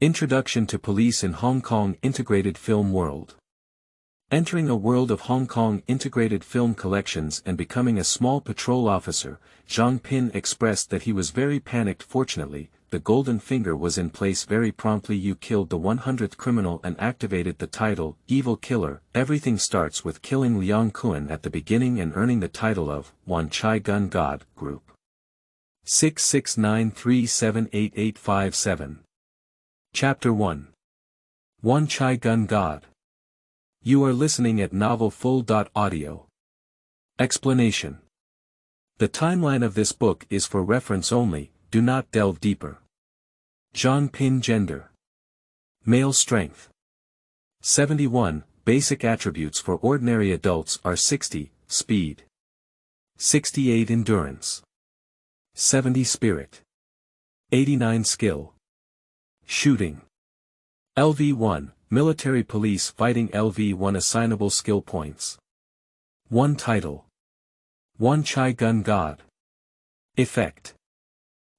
Introduction to Police in Hong Kong Integrated Film World. Entering a world of Hong Kong integrated film collections and becoming a small patrol officer, Zhang Pin expressed that he was very panicked. Fortunately, the golden finger was in place very promptly. You killed the 100th criminal and activated the title, Evil Killer. Everything starts with killing Liang Kun at the beginning and earning the title of Wan Chai Gun God, Group 6693788857. Chapter 1. Wan Chai Gun God. You are listening at novelfull.audio. Explanation. The timeline of this book is for reference only, do not delve deeper. Zhang Pin. Gender. Male strength. 71, basic attributes for ordinary adults are 60, speed. 68 endurance. 70 spirit. 89 skill. Shooting. LV1, military police fighting. LV1 assignable skill points. 1 title. Wan Chai Gun God. Effect.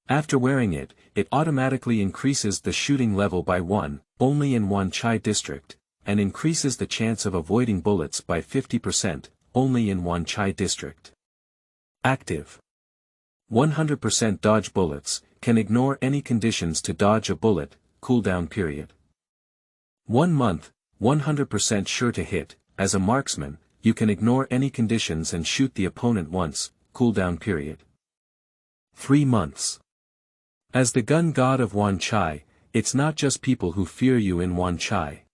After wearing it, it automatically increases the shooting level by 1, only in Wan Chai district, and increases the chance of avoiding bullets by 50%, only in Wan Chai district. Active. 100% dodge bullets, can ignore any conditions to dodge a bullet, cooldown period. 1 month, 100% sure to hit. As a marksman, you can ignore any conditions and shoot the opponent once, cooldown period. 3 months. As the gun god of Wan Chai, it's not just people who fear you in Wan Chai.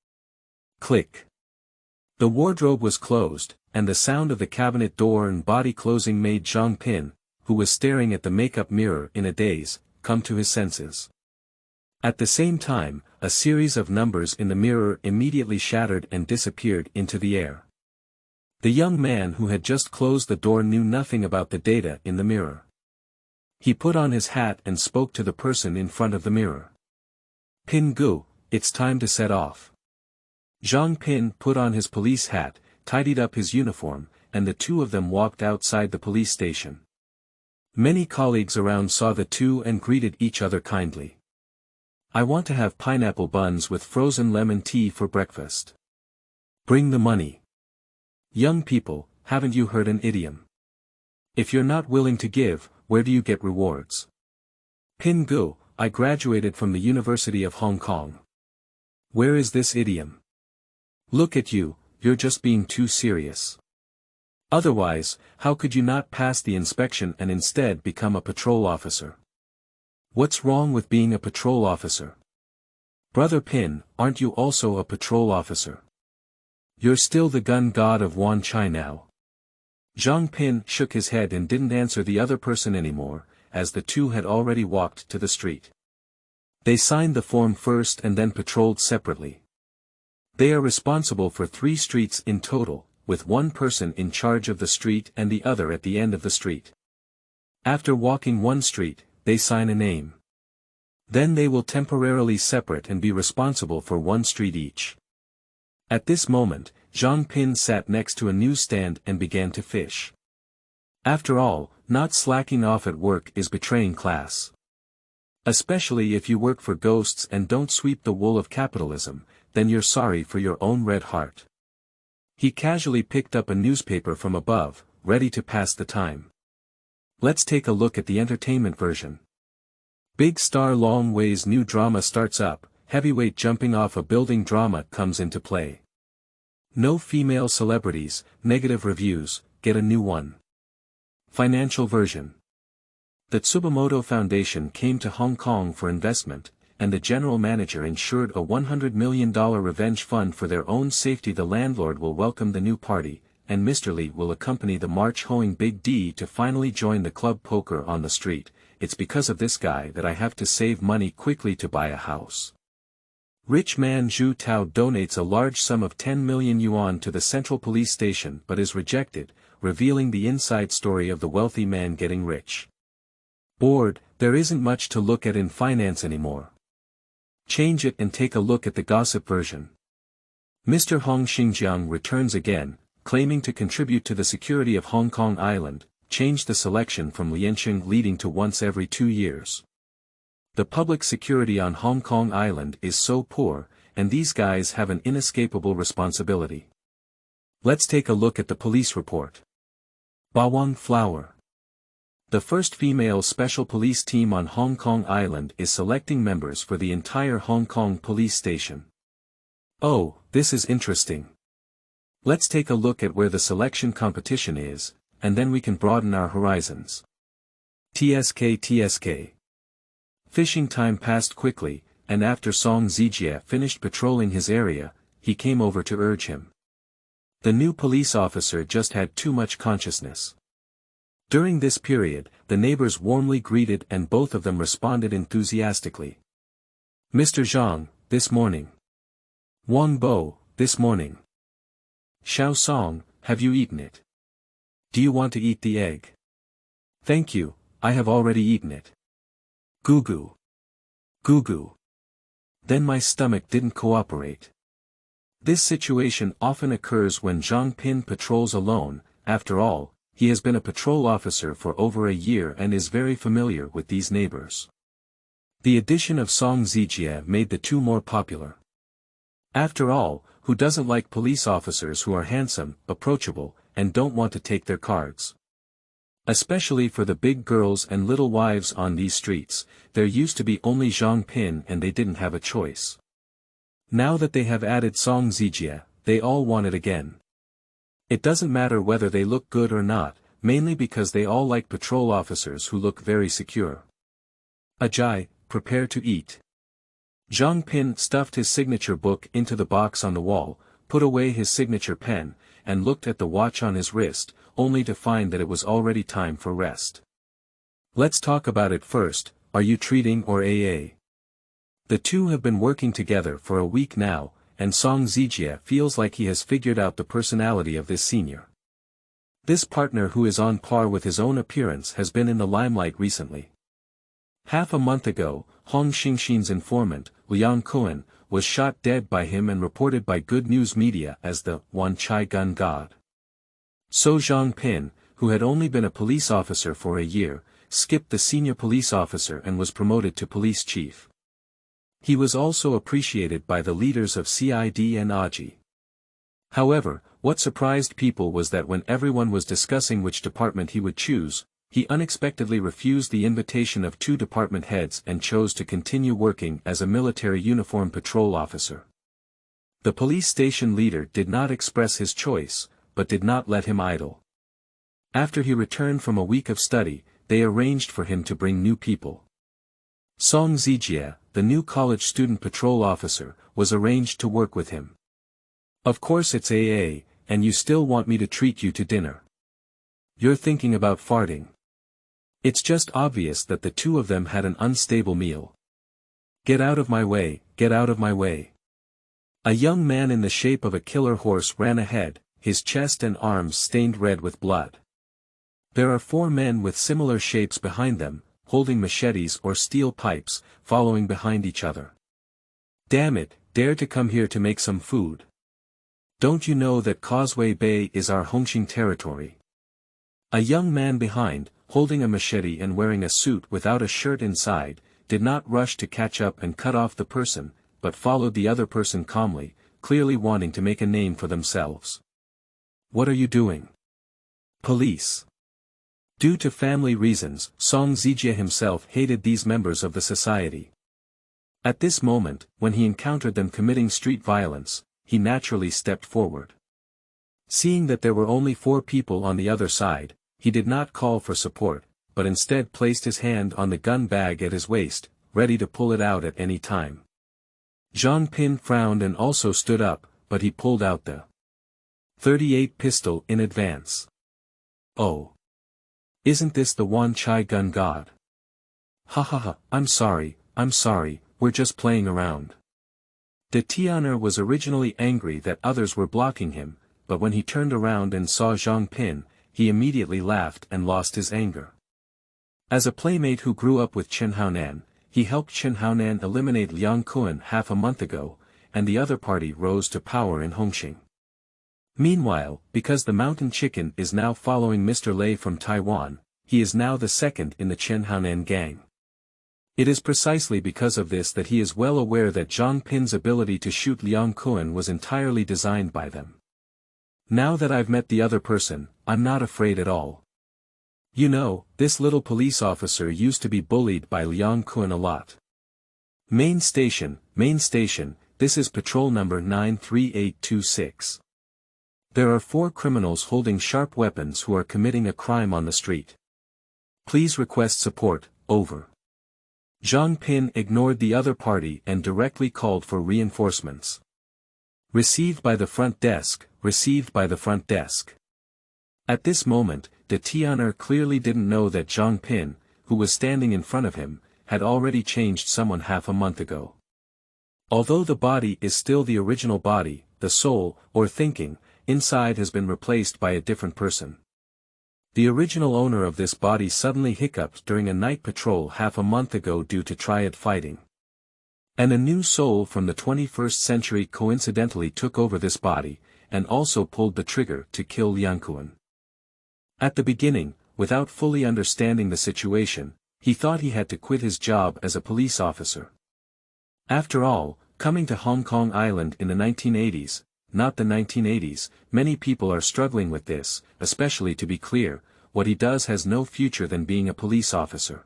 Click. The wardrobe was closed, and the sound of the cabinet door and body closing made Zhang Pin, who was staring at the makeup mirror in a daze, come to his senses. At the same time, a series of numbers in the mirror immediately shattered and disappeared into the air. The young man who had just closed the door knew nothing about the data in the mirror. He put on his hat and spoke to the person in front of the mirror. Pin Gu, it's time to set off. Zhang Pin put on his police hat, tidied up his uniform, and the two of them walked outside the police station. Many colleagues around saw the two and greeted each other kindly. I want to have pineapple buns with frozen lemon tea for breakfast. Bring the money. Young people, haven't you heard an idiom? If you're not willing to give, where do you get rewards? Pin Gu, I graduated from the University of Hong Kong. Where is this idiom? Look at you, you're just being too serious. Otherwise, how could you not pass the inspection and instead become a patrol officer? What's wrong with being a patrol officer? Brother Pin, aren't you also a patrol officer? You're still the gun god of Wan Chai now. Zhang Pin shook his head and didn't answer the other person anymore, as the two had already walked to the street. They signed the form first and then patrolled separately. They are responsible for 3 streets in total, with one person in charge of the street and the other at the end of the street. After walking 1 street, they sign a name. Then they will temporarily separate and be responsible for 1 street each. At this moment, Zhang Pin sat next to a newsstand and began to fish. After all, not slacking off at work is betraying class. Especially if you work for ghosts and don't sweep the wool of capitalism, then you're sorry for your own red heart. He casually picked up a newspaper from above, ready to pass the time. Let's take a look at the entertainment version. Big star Long Wei's new drama starts up, heavyweight jumping off a building drama comes into play. No female celebrities, negative reviews, get a new one. Financial version. The Tsubamoto Foundation came to Hong Kong for investment, and the general manager ensured a $100 million revenge fund for their own safety. The landlord will welcome the new party, and Mr. Lee will accompany the march-hoeing Big D to finally join the club poker on the street. It's because of this guy that I have to save money quickly to buy a house. Rich man Zhu Tao donates a large sum of 10 million yuan to the central police station but is rejected, revealing the inside story of the wealthy man getting rich. Bored, there isn't much to look at in finance anymore. Change it and take a look at the gossip version. Mr. Hong Xingjiang returns again, claiming to contribute to the security of Hong Kong Island, change the selection from Liansheng leading to once every 2 years. The public security on Hong Kong Island is so poor, and these guys have an inescapable responsibility. Let's take a look at the police report. Bawang Flower. The first female special police team on Hong Kong Island is selecting members for the entire Hong Kong police station. Oh, this is interesting. Let's take a look at where the selection competition is, and then we can broaden our horizons. TSK. Fishing time passed quickly, and after Song Zijie finished patrolling his area, he came over to urge him. The new police officer just had too much consciousness. During this period, the neighbors warmly greeted and both of them responded enthusiastically. Mr. Zhang, this morning. Wang Bo, this morning. Xiao Song, have you eaten it? Do you want to eat the egg? Thank you, I have already eaten it. Goo goo. Goo goo. Then my stomach didn't cooperate. This situation often occurs when Zhang Pin patrols alone. After all, he has been a patrol officer for over a year and is very familiar with these neighbors. The addition of Song Zijie made the two more popular. After all, who doesn't like police officers who are handsome, approachable, and don't want to take their cards? Especially for the big girls and little wives on these streets, there used to be only Zhang Pin and they didn't have a choice. Now that they have added Song Zijie, they all want it again. It doesn't matter whether they look good or not, mainly because they all like patrol officers who look very secure. Ajay, prepare to eat. Zhang Pin stuffed his signature book into the box on the wall, put away his signature pen, and looked at the watch on his wrist, only to find that it was already time for rest. Let's talk about it first. Are you treating or AA? The two have been working together for a week now, and Song Zijie feels like he has figured out the personality of this senior. This partner who is on par with his own appearance has been in the limelight recently. Half a month ago, Hong Xingxin's informant, Liang Kun, was shot dead by him and reported by good news media as the Wan Chai Gun God. So Zhang Pin, who had only been a police officer for a year, skipped the senior police officer and was promoted to police chief. He was also appreciated by the leaders of CID and AGI. However, what surprised people was that when everyone was discussing which department he would choose, he unexpectedly refused the invitation of two department heads and chose to continue working as a military uniform patrol officer. The police station leader did not express his choice, but did not let him idle. After he returned from a week of study, they arranged for him to bring new people. Song Zijie, the new college student patrol officer, was arranged to work with him. Of course it's AA, and you still want me to treat you to dinner. You're thinking about farting. It's just obvious that the two of them had an unstable meal. Get out of my way, get out of my way. A young man in the shape of a killer horse ran ahead, his chest and arms stained red with blood. There are four men with similar shapes behind them, holding machetes or steel pipes, following behind each other. Damn it, dare to come here to make some food. Don't you know that Causeway Bay is our Hongqing territory? A young man behind, holding a machete and wearing a suit without a shirt inside, did not rush to catch up and cut off the person, but followed the other person calmly, clearly wanting to make a name for themselves. What are you doing? Police. Due to family reasons, Song Zijie himself hated these members of the society. At this moment, when he encountered them committing street violence, he naturally stepped forward. Seeing that there were only 4 people on the other side, he did not call for support, but instead placed his hand on the gun bag at his waist, ready to pull it out at any time. Zhang Pin frowned and also stood up, but he pulled out the .38 pistol in advance. Oh! Isn't this the Wan Chai Gun God? Ha ha ha, I'm sorry, we're just playing around. De Tian'er was originally angry that others were blocking him, but when he turned around and saw Zhang Pin, he immediately laughed and lost his anger. As a playmate who grew up with Chen Haonan, he helped Chen Haonan eliminate Liang Kun half a month ago, and the other party rose to power in Hongqing. Meanwhile, because the mountain chicken is now following Mr. Lei from Taiwan, he is now the second in the Chen Haonan gang. It is precisely because of this that he is well aware that Zhang Pin's ability to shoot Liang Kun was entirely designed by them. Now that I've met the other person, I'm not afraid at all. You know, this little police officer used to be bullied by Liang Kun a lot. Main station, this is patrol number 93826. There are 4 criminals holding sharp weapons who are committing a crime on the street. Please request support, over. Zhang Pin ignored the other party and directly called for reinforcements. Received by the front desk, received by the front desk. At this moment, de Tian'er clearly didn't know that Zhang Pin, who was standing in front of him, had already changed someone half a month ago. Although the body is still the original body, the soul, or thinking, inside has been replaced by a different person. The original owner of this body suddenly hiccuped during a night patrol half a month ago due to triad fighting. And a new soul from the 21st century coincidentally took over this body, and also pulled the trigger to kill Liang Kun. At the beginning, without fully understanding the situation, he thought he had to quit his job as a police officer. After all, coming to Hong Kong Island in the 1980s, not the 1980s, many people are struggling with this, especially to be clear, what he does has no future than being a police officer.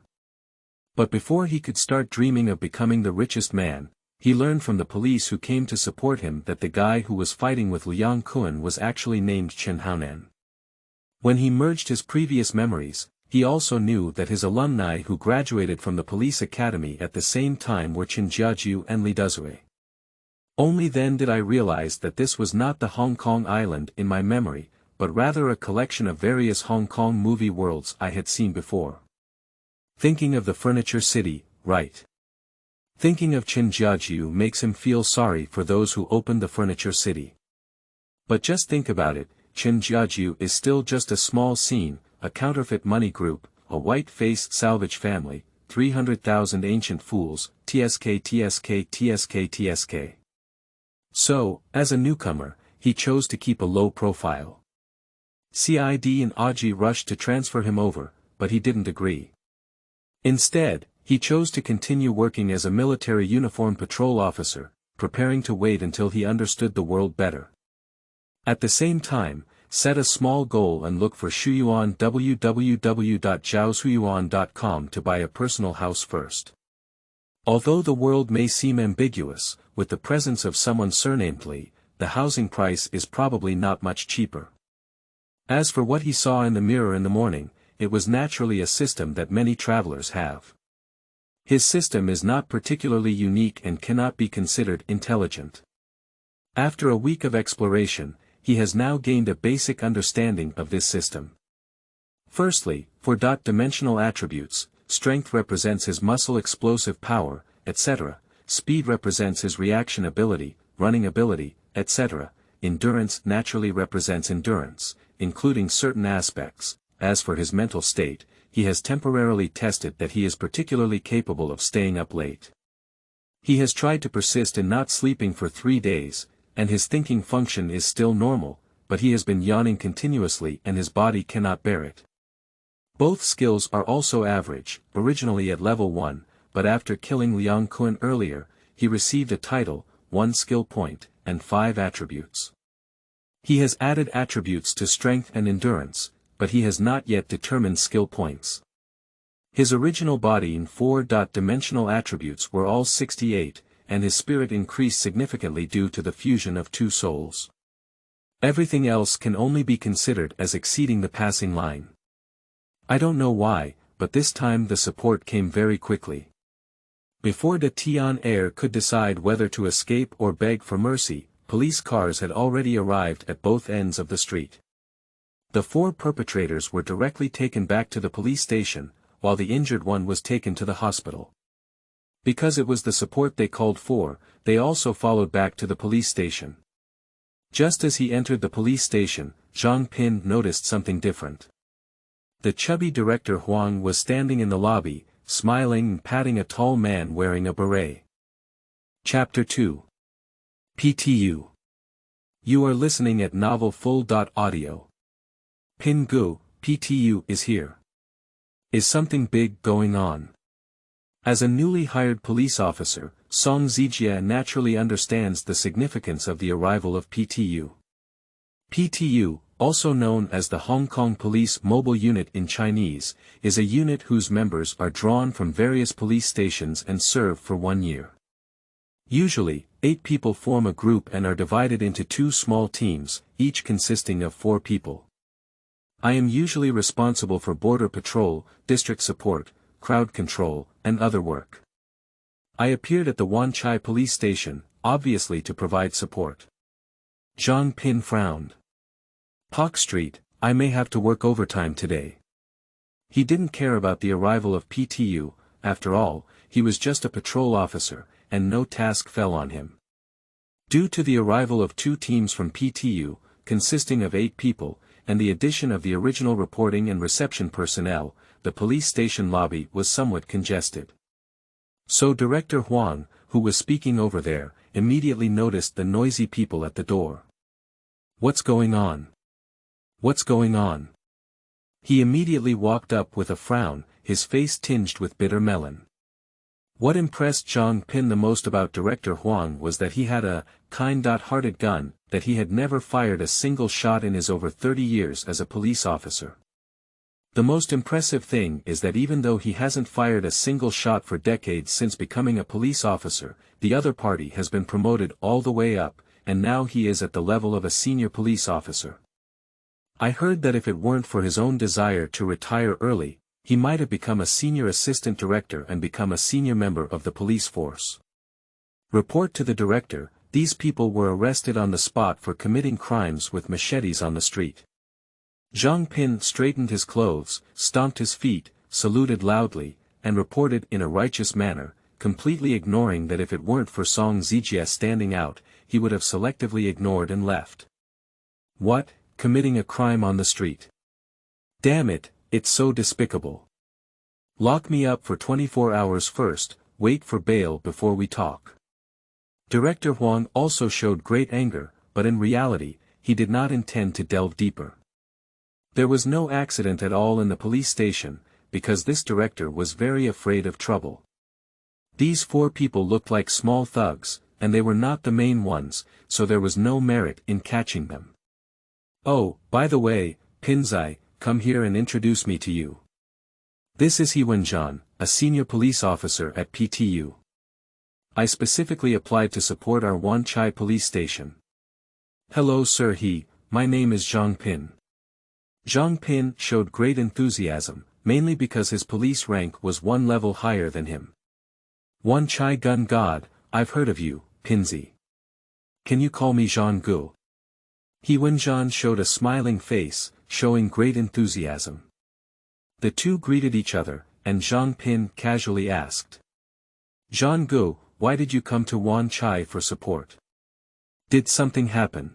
But before he could start dreaming of becoming the richest man, he learned from the police who came to support him that the guy who was fighting with Liang Kun was actually named Chen Haonan. When he merged his previous memories, he also knew that his alumni who graduated from the police academy at the same time were Chen Jiaju and Li Dezue. Only then did I realize that this was not the Hong Kong Island in my memory, but rather a collection of various Hong Kong movie worlds I had seen before. Thinking of the furniture city, right? Thinking of Chen Jiaju makes him feel sorry for those who opened the furniture city. But just think about it, Chen Jiaju is still just a small scene, a counterfeit money group, a white-faced salvage family, 300,000 ancient fools, TSK. So, as a newcomer, he chose to keep a low profile. CID and Aji rushed to transfer him over, but he didn't agree. Instead, he chose to continue working as a military uniformed patrol officer, preparing to wait until he understood the world better. At the same time, set a small goal and look for Shuyuan www.zhaoshuyuan.com to buy a personal house first. Although the world may seem ambiguous, with the presence of someone surnamed Li, the housing price is probably not much cheaper. As for what he saw in the mirror in the morning, it was naturally a system that many travelers have. His system is not particularly unique and cannot be considered intelligent. After a week of exploration, he has now gained a basic understanding of this system. Firstly, for dimensional attributes, strength represents his muscle explosive power, etc., speed represents his reaction ability, running ability, etc., endurance naturally represents endurance, including certain aspects. As for his mental state, he has temporarily tested that he is particularly capable of staying up late. He has tried to persist in not sleeping for 3 days, and his thinking function is still normal, but he has been yawning continuously and his body cannot bear it. Both skills are also average, originally at level 1, but after killing Liang Kun earlier, he received a title, 1 skill point, and 5 attributes. He has added attributes to strength and endurance, but he has not yet determined skill points. His original body and 4-dimensional attributes were all 68, and his spirit increased significantly due to the fusion of 2 souls. Everything else can only be considered as exceeding the passing line. I don't know why, but this time the support came very quickly. Before de Tian'er could decide whether to escape or beg for mercy, police cars had already arrived at both ends of the street. The 4 perpetrators were directly taken back to the police station, while the injured one was taken to the hospital. Because it was the support they called for, they also followed back to the police station. Just as he entered the police station, Zhang Pin noticed something different. The chubby director Huang was standing in the lobby, smiling and patting a tall man wearing a beret. Chapter 2. PTU. You are listening at novelfull.audio. Pin Gu, PTU is here. Is something big going on? As a newly hired police officer, Song Zijie naturally understands the significance of the arrival of PTU. PTU, also known as the Hong Kong Police Mobile Unit in Chinese, is a unit whose members are drawn from various police stations and serve for 1 year. Usually, 8 people form a group and are divided into 2 small teams, each consisting of 4 people. I am usually responsible for border patrol, district support, crowd control, and other work. I appeared at the Wan Chai police station, obviously to provide support. Zhang Pin frowned. Park Street, I may have to work overtime today. He didn't care about the arrival of PTU, after all, he was just a patrol officer, and no task fell on him. Due to the arrival of 2 teams from PTU, consisting of 8 people, and the addition of the original reporting and reception personnel, the police station lobby was somewhat congested. So Director Huang, who was speaking over there, immediately noticed the noisy people at the door. What's going on? What's going on? He immediately walked up with a frown, his face tinged with bitter melon. What impressed Zhang Pin the most about Director Huang was that he had a kind-hearted gun, that he had never fired a single shot in his over 30 years as a police officer. The most impressive thing is that even though he hasn't fired a single shot for decades since becoming a police officer, the other party has been promoted all the way up, and now he is at the level of a senior police officer. I heard that if it weren't for his own desire to retire early, he might have become a senior assistant director and become a senior member of the police force. Report to the director, these people were arrested on the spot for committing crimes with machetes on the street. Zhang Pin straightened his clothes, stomped his feet, saluted loudly, and reported in a righteous manner, completely ignoring that if it weren't for Song Zijie standing out, he would have selectively ignored and left. What, committing a crime on the street? Damn it, it's so despicable. Lock me up for 24 hours first, wait for bail before we talk. Director Huang also showed great anger, but in reality, he did not intend to delve deeper. There was no accident at all in the police station, because this director was very afraid of trouble. These 4 people looked like small thugs, and they were not the main ones, so there was no merit in catching them. Oh, by the way, Pinzai, come here and introduce me to you. This is He Wenjian, a senior police officer at PTU. I specifically applied to support our Wan Chai police station. Hello Sir my name is Zhang Pin. Zhang Pin showed great enthusiasm, mainly because his police rank was 1 level higher than him. Wan Chai Gun God, I've heard of you, Pinzi. Can you call me Zhang Gu? He Wenjian showed a smiling face, showing great enthusiasm. The 2 greeted each other, and Zhang Pin casually asked. Zhang Gu, why did you come to Wan Chai for support? Did something happen?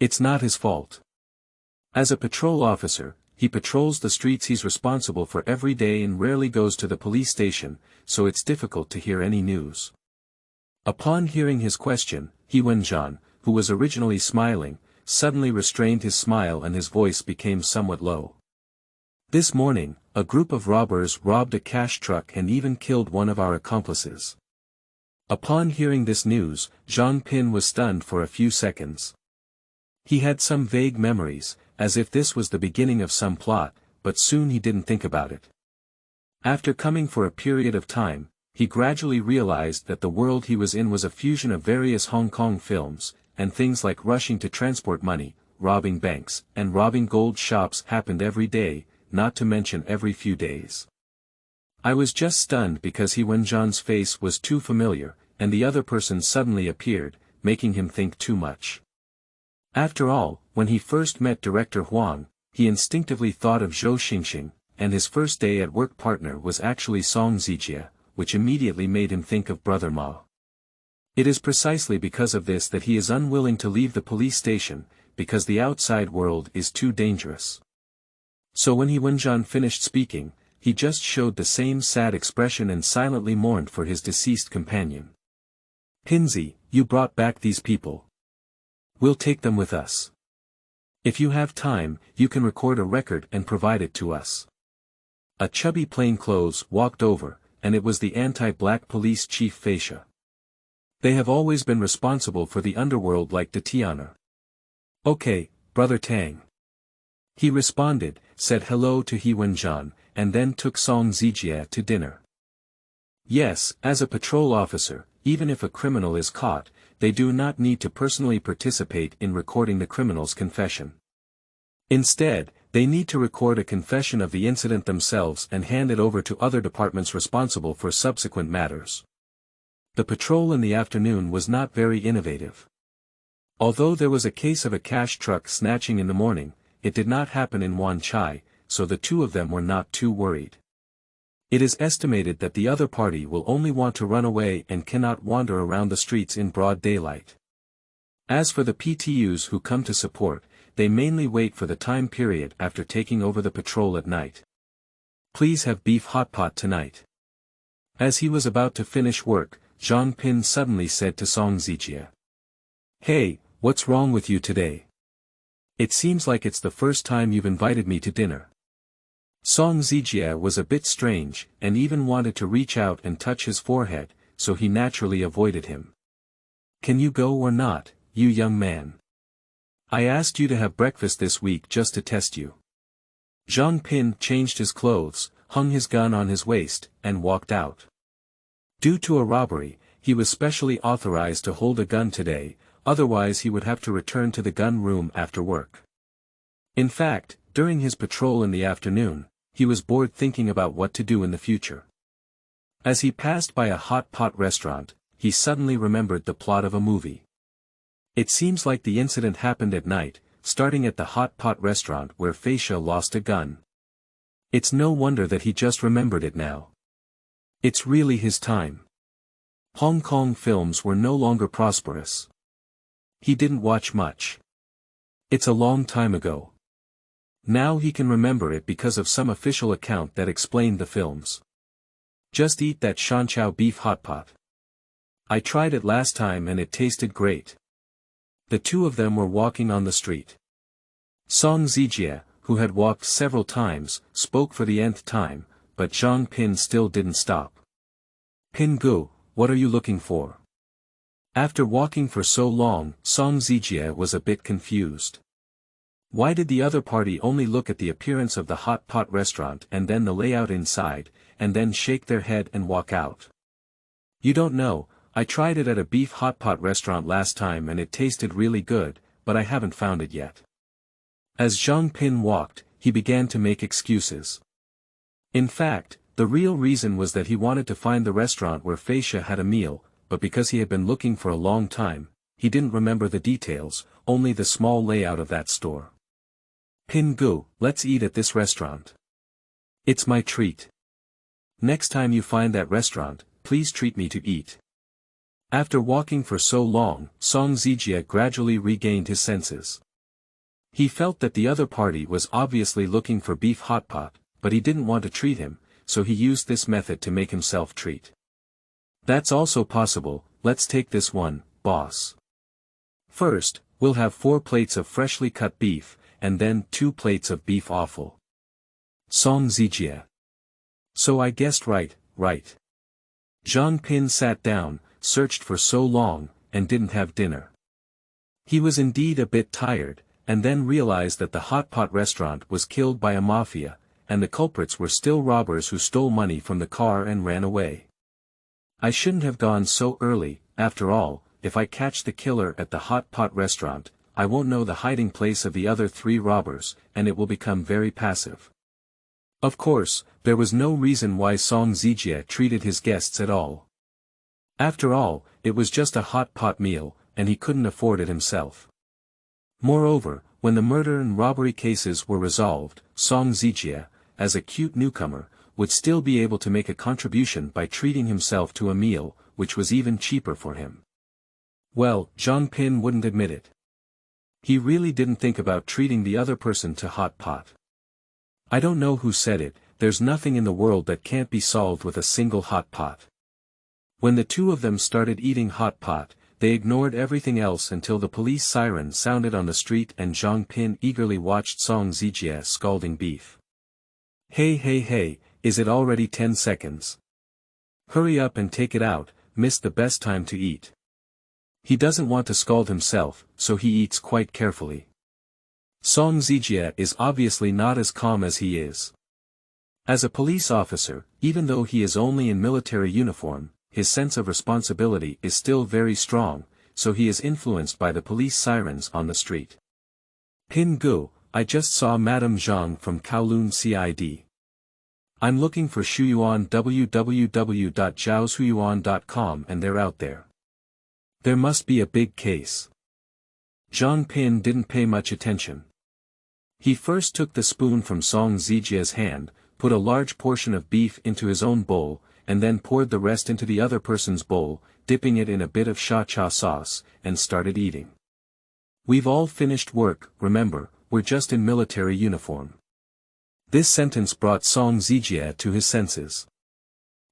It's not his fault. As a patrol officer, he patrols the streets he's responsible for every day and rarely goes to the police station, so it's difficult to hear any news. Upon hearing his question, He Wenjian, who was originally smiling, suddenly restrained his smile and his voice became somewhat low. This morning, a group of robbers robbed a cash truck and even killed one of our accomplices. Upon hearing this news, Zhang Pin was stunned for a few seconds. He had some vague memories, as if this was the beginning of some plot, but soon he didn't think about it. After coming for a period of time, he gradually realized that the world he was in was a fusion of various Hong Kong films, and things like rushing to transport money, robbing banks, and robbing gold shops happened every day, not to mention every few days. I was just stunned because He Wenjian's face was too familiar, and the other person suddenly appeared, making him think too much. After all, when he first met Director Huang, he instinctively thought of Zhou Xingxing, and his first day at work partner was actually Song Zijie, which immediately made him think of Brother Ma. It is precisely because of this that he is unwilling to leave the police station, because the outside world is too dangerous. So when He Wenjian finished speaking, he just showed the same sad expression and silently mourned for his deceased companion. Pinzi, you brought back these people. We'll take them with us. If you have time, you can record a record and provide it to us. A chubby plainclothes walked over, and it was the anti-black police chief Feisha. They have always been responsible for the underworld like the Tiana. Okay, Brother Tang. He responded, said hello to He Wenjian, and then took Song Zijie to dinner. Yes, as a patrol officer, even if a criminal is caught, they do not need to personally participate in recording the criminal's confession. Instead, they need to record a confession of the incident themselves and hand it over to other departments responsible for subsequent matters. The patrol in the afternoon was not very innovative. Although there was a case of a cash truck snatching in the morning, it did not happen in Wan Chai, so the two of them were not too worried. It is estimated that the other party will only want to run away and cannot wander around the streets in broad daylight. As for the PTUs who come to support, they mainly wait for the time period after taking over the patrol at night. Please have beef hot pot tonight. As he was about to finish work, Zhang Pin suddenly said to Song Zijie. Hey, what's wrong with you today? It seems like it's the first time you've invited me to dinner. Song Zijie was a bit strange, and even wanted to reach out and touch his forehead, so he naturally avoided him. Can you go or not, you young man? I asked you to have breakfast this week just to test you. Zhang Pin changed his clothes, hung his gun on his waist, and walked out. Due to a robbery, he was specially authorized to hold a gun today, otherwise he would have to return to the gun room after work. In fact, during his patrol in the afternoon, he was bored thinking about what to do in the future. As he passed by a hot pot restaurant, he suddenly remembered the plot of a movie. It seems like the incident happened at night, starting at the hot pot restaurant where Feisha lost a gun. It's no wonder that he just remembered it now. It's really his time. Hong Kong films were no longer prosperous. He didn't watch much. It's a long time ago. Now he can remember it because of some official account that explained the films. Just eat that shanqiao beef hot pot. I tried it last time and it tasted great. The two of them were walking on the street. Song Zijie, who had walked several times, spoke for the nth time, but Zhang Pin still didn't stop. Pin Gu, what are you looking for? After walking for so long, Song Zijie was a bit confused. Why did the other party only look at the appearance of the hot pot restaurant and then the layout inside, and then shake their head and walk out? You don't know, I tried it at a beef hot pot restaurant last time and it tasted really good, but I haven't found it yet. As Zhang Pin walked, he began to make excuses. In fact, the real reason was that he wanted to find the restaurant where Feisha had a meal, but because he had been looking for a long time, he didn't remember the details, only the small layout of that store. Pin Gu, let's eat at this restaurant. It's my treat. Next time you find that restaurant, please treat me to eat. After walking for so long, Song Zijie gradually regained his senses. He felt that the other party was obviously looking for beef hot pot, but he didn't want to treat him, so he used this method to make himself treat. That's also possible, let's take this one, boss. First, we'll have 4 plates of freshly cut beef, and then 2 plates of beef offal. Song Zijie. So I guessed right. Zhang Pin sat down, searched for so long, and didn't have dinner. He was indeed a bit tired, and then realized that the hot pot restaurant was killed by a mafia, and the culprits were still robbers who stole money from the car and ran away. I shouldn't have gone so early, after all, if I catch the killer at the hot pot restaurant, I won't know the hiding place of the other 3 robbers, and it will become very passive. Of course, there was no reason why Song Zijie treated his guests at all. After all, it was just a hot pot meal, and he couldn't afford it himself. Moreover, when the murder and robbery cases were resolved, Song Zijie, as a cute newcomer, would still be able to make a contribution by treating himself to a meal, which was even cheaper for him. Well, Zhang Pin wouldn't admit it. He really didn't think about treating the other person to hot pot. I don't know who said it, there's nothing in the world that can't be solved with a single hot pot. When the two of them started eating hot pot, they ignored everything else until the police siren sounded on the street and Zhang Pin eagerly watched Song Zijie scalding beef. Hey, is it already 10 seconds? Hurry up and take it out, missed the best time to eat. He doesn't want to scald himself, so he eats quite carefully. Song Zijie is obviously not as calm as he is. As a police officer, even though he is only in military uniform, his sense of responsibility is still very strong, so he is influenced by the police sirens on the street. Pin Gu, I just saw Madame Zhang from Kowloon CID. I'm looking for Shuyuan www.zhaoshuyuan.com and they're out there. There must be a big case. Zhang Pin didn't pay much attention. He first took the spoon from Song Zijie's hand, put a large portion of beef into his own bowl, and then poured the rest into the other person's bowl, dipping it in a bit of sha-cha sauce, and started eating. We've all finished work, remember, we're just in military uniform. This sentence brought Song Zijie to his senses.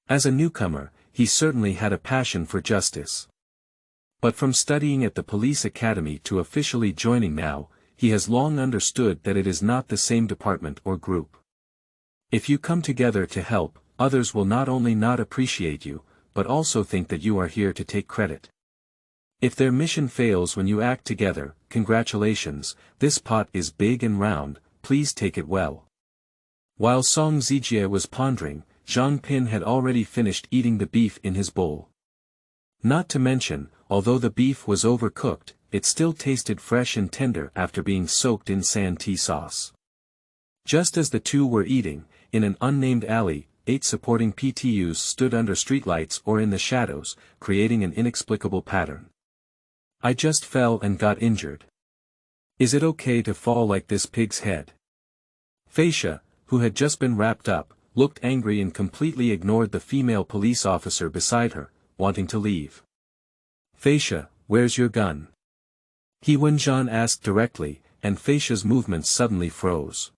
As a newcomer, he certainly had a passion for justice. But from studying at the police academy to officially joining now, he has long understood that it is not the same department or group. If you come together to help, others will not only not appreciate you, but also think that you are here to take credit. If their mission fails when you act together, congratulations, this pot is big and round, please take it well. While Song Zijie was pondering, Zhang Pin had already finished eating the beef in his bowl. Not to mention, although the beef was overcooked, it still tasted fresh and tender after being soaked in san tea sauce. Just as the two were eating, in an unnamed alley, 8 supporting PTUs stood under streetlights or in the shadows, creating an inexplicable pattern. I just fell and got injured. Is it okay to fall like this pig's head? Feisha, who had just been wrapped up, looked angry and completely ignored the female police officer beside her, wanting to leave. Feisha, where's your gun? He Wenjian asked directly, and Feisha's movements suddenly froze.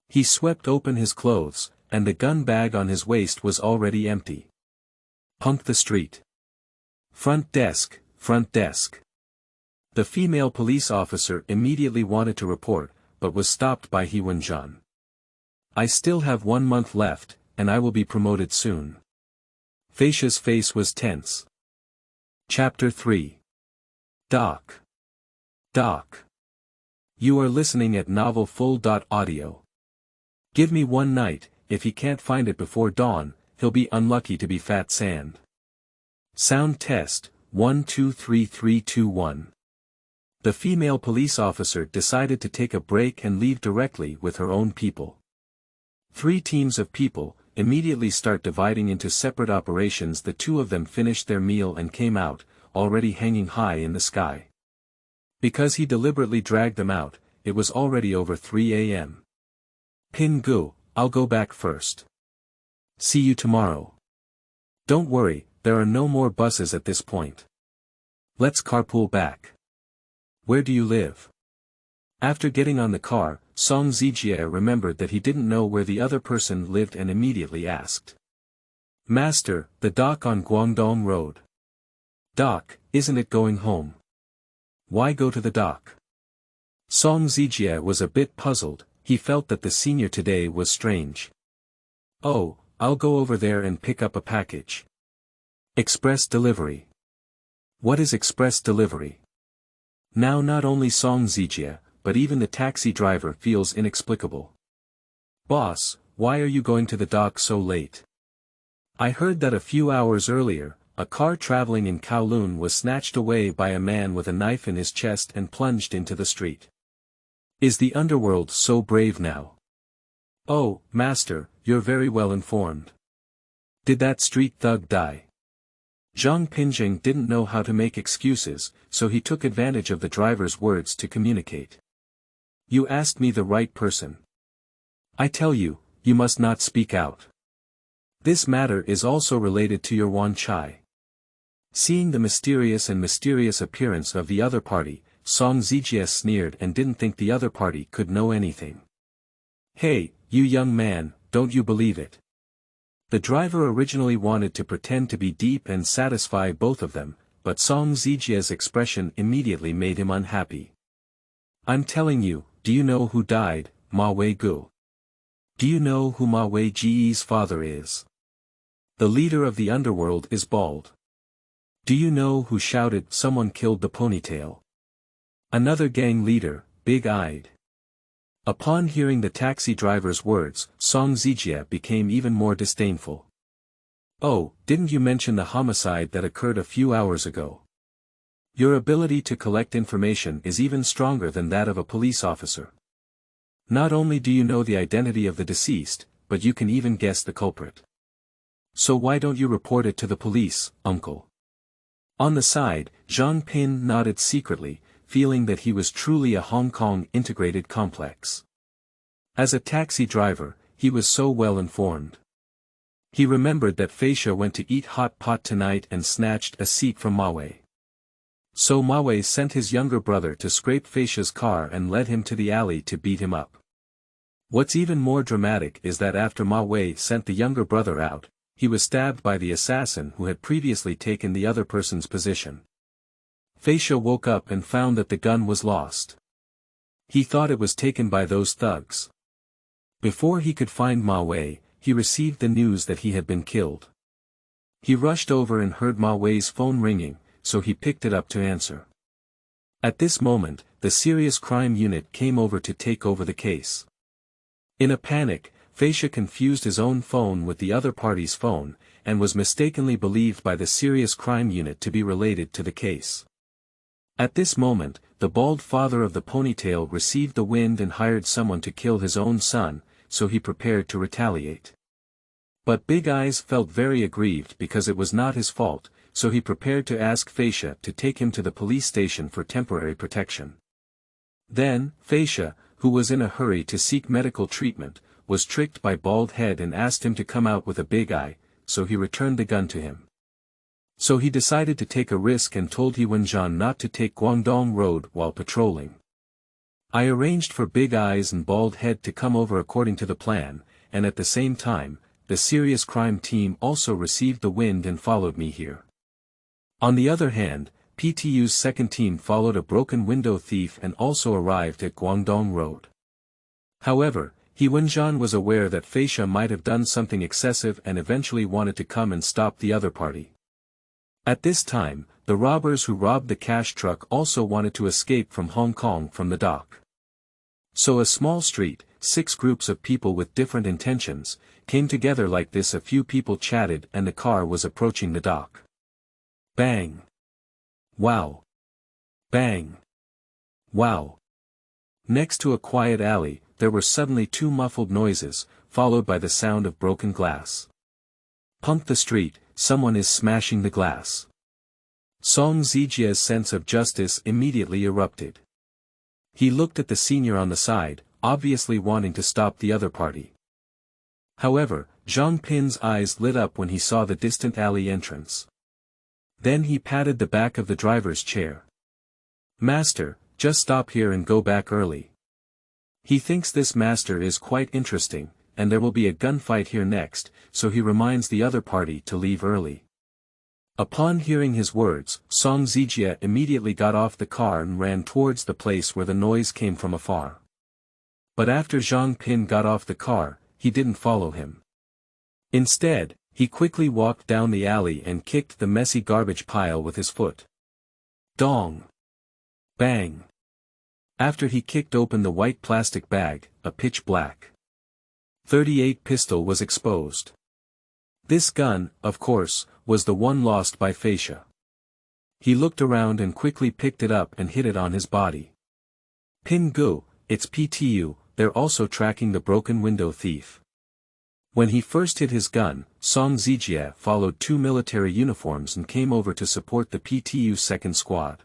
He swept open his clothes, and the gun bag on his waist was already empty. Punk the street. Front desk, front desk. The female police officer immediately wanted to report, but was stopped by He Wenjian. I still have 1 month left, and I will be promoted soon. Feisha's face was tense. Chapter 3. Doc. Doc. You are listening at novelfull.audio. Give me 1 night, if he can't find it before dawn, he'll be unlucky to be fat sand. Sound test, 1 2 3 3 2 1. The female police officer decided to take a break and leave directly with her own people. 3 teams of people immediately start dividing into separate operations. The 2 of them finished their meal and came out, already hanging high in the sky. Because he deliberately dragged them out, it was already over 3 a.m. Pin Gu, I'll go back first. See you tomorrow. Don't worry, there are no more buses at this point. Let's carpool back. Where do you live? After getting on the car, Song Zijie remembered that he didn't know where the other person lived and immediately asked. Master, the dock on Guangdong Road. Dock, isn't it going home? Why go to the dock? Song Zijie was a bit puzzled, he felt that the senior today was strange. Oh, I'll go over there and pick up a package. Express delivery. What is express delivery? Now not only Song Zijie, but even the taxi driver feels inexplicable. Boss, why are you going to the dock so late? I heard that a few hours earlier, a car traveling in Kowloon was snatched away by a man with a knife in his chest and plunged into the street. Is the underworld so brave now? Oh, master, you're very well informed. Did that street thug die? Zhang Pinjing didn't know how to make excuses, so he took advantage of the driver's words to communicate. You asked me the right person. I tell you, you must not speak out. This matter is also related to your Wan Chai. Seeing the mysterious appearance of the other party, Song Zijie sneered and didn't think the other party could know anything. Hey, you young man, don't you believe it? The driver originally wanted to pretend to be deep and satisfy both of them, but Song Zijie's expression immediately made him unhappy. I'm telling you, do you know who died, Ma Wei Gu? Do you know who Ma Wei Ji's father is? The leader of the underworld is bald. Do you know who shouted, "Someone killed the ponytail"? Another gang leader, big-eyed. Upon hearing the taxi driver's words, Song Zijie became even more disdainful. Oh, didn't you mention the homicide that occurred a few hours ago? Your ability to collect information is even stronger than that of a police officer. Not only do you know the identity of the deceased, but you can even guess the culprit. So why don't you report it to the police, uncle? On the side, Zhang Pin nodded secretly, feeling that he was truly a Hong Kong integrated complex. As a taxi driver, he was so well informed. He remembered that Feisha went to eat hot pot tonight and snatched a seat from Ma Wei. So Ma Wei sent his younger brother to scrape Feisha's car and led him to the alley to beat him up. What's even more dramatic is that after Ma Wei sent the younger brother out, he was stabbed by the assassin who had previously taken the other person's position. Feisha woke up and found that the gun was lost. He thought it was taken by those thugs. Before he could find Ma Wei, he received the news that he had been killed. He rushed over and heard Ma Wei's phone ringing, so he picked it up to answer. At this moment, the serious crime unit came over to take over the case. In a panic, Feisha confused his own phone with the other party's phone, and was mistakenly believed by the serious crime unit to be related to the case. At this moment, the bald father of the ponytail received the wind and hired someone to kill his own son, so he prepared to retaliate. But Big Eyes felt very aggrieved because it was not his fault, so he prepared to ask Feisha to take him to the police station for temporary protection. Then, Feisha, who was in a hurry to seek medical treatment, was tricked by Bald Head and asked him to come out with a big eye, so he returned the gun to him. So he decided to take a risk and told He Wenjian not to take Guangdong Road while patrolling. I arranged for Big Eyes and Bald Head to come over according to the plan, and at the same time, the serious crime team also received the wind and followed me here. On the other hand, PTU's second team followed a broken window thief and also arrived at Guangdong Road. However, He Wenjian was aware that Feisha might have done something excessive and eventually wanted to come and stop the other party. At this time, the robbers who robbed the cash truck also wanted to escape from Hong Kong from the dock. So a small street, 6 groups of people with different intentions, came together like this. A few people chatted and the car was approaching the dock. Bang! Wow! Bang! Wow! Next to a quiet alley, there were suddenly 2 muffled noises, followed by the sound of broken glass. Pump the street, someone is smashing the glass. Song Zijie's sense of justice immediately erupted. He looked at the senior on the side, obviously wanting to stop the other party. However, Zhang Pin's eyes lit up when he saw the distant alley entrance. Then he patted the back of the driver's chair. Master, just stop here and go back early. He thinks this master is quite interesting, and there will be a gunfight here next, so he reminds the other party to leave early. Upon hearing his words, Song Zijie immediately got off the car and ran towards the place where the noise came from afar. But after Zhang Pin got off the car, he didn't follow him. Instead, he quickly walked down the alley and kicked the messy garbage pile with his foot. Dong! Bang! After he kicked open the white plastic bag, a pitch black .38 pistol was exposed. This gun, of course, was the one lost by Feisha. He looked around and quickly picked it up and hit it on his body. Pin Gu, it's PTU, they're also tracking the broken window thief. When he first hit his gun, Song Zijie followed 2 military uniforms and came over to support the PTU second squad.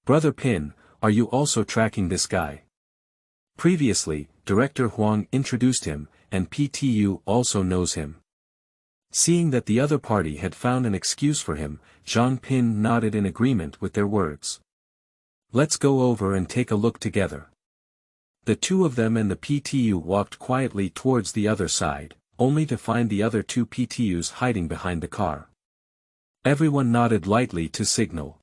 Brother Pin, are you also tracking this guy? Previously, Director Huang introduced him, and PTU also knows him. Seeing that the other party had found an excuse for him, Zhang Pin nodded in agreement with their words. Let's go over and take a look together. The 2 of them and the PTU walked quietly towards the other side, only to find the other 2 PTUs hiding behind the car. Everyone nodded lightly to signal.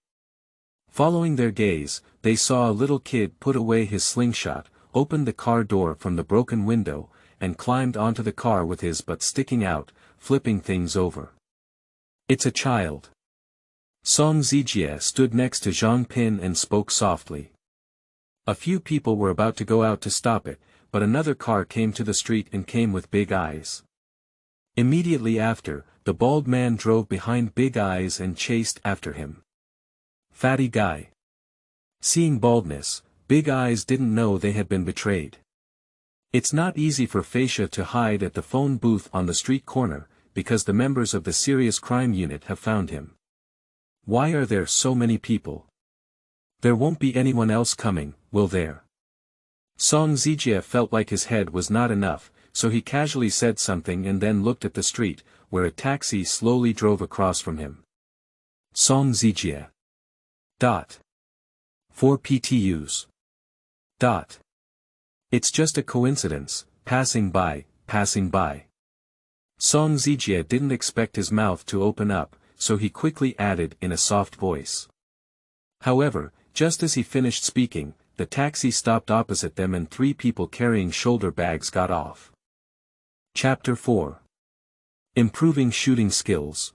Following their gaze, they saw a little kid put away his slingshot, opened the car door from the broken window, and climbed onto the car with his butt sticking out, flipping things over. "It's a child." Song Zijie stood next to Zhang Pin and spoke softly. A few people were about to go out to stop it, but another car came to the street and came with Big Eyes. Immediately after, the bald man drove behind Big Eyes and chased after him. Fatty guy. Seeing baldness, Big Eyes didn't know they had been betrayed. It's not easy for Facia to hide at the phone booth on the street corner, because the members of the serious crime unit have found him. Why are there so many people? There won't be anyone else coming, will there? Song Zijie felt like his head was not enough, so he casually said something and then looked at the street, where a taxi slowly drove across from him. Song Zijie. 4 PTUs. It's just a coincidence, passing by. Song Zijie didn't expect his mouth to open up, so he quickly added in a soft voice. However, just as he finished speaking, the taxi stopped opposite them and 3 people carrying shoulder bags got off. Chapter 4. Improving Shooting Skills.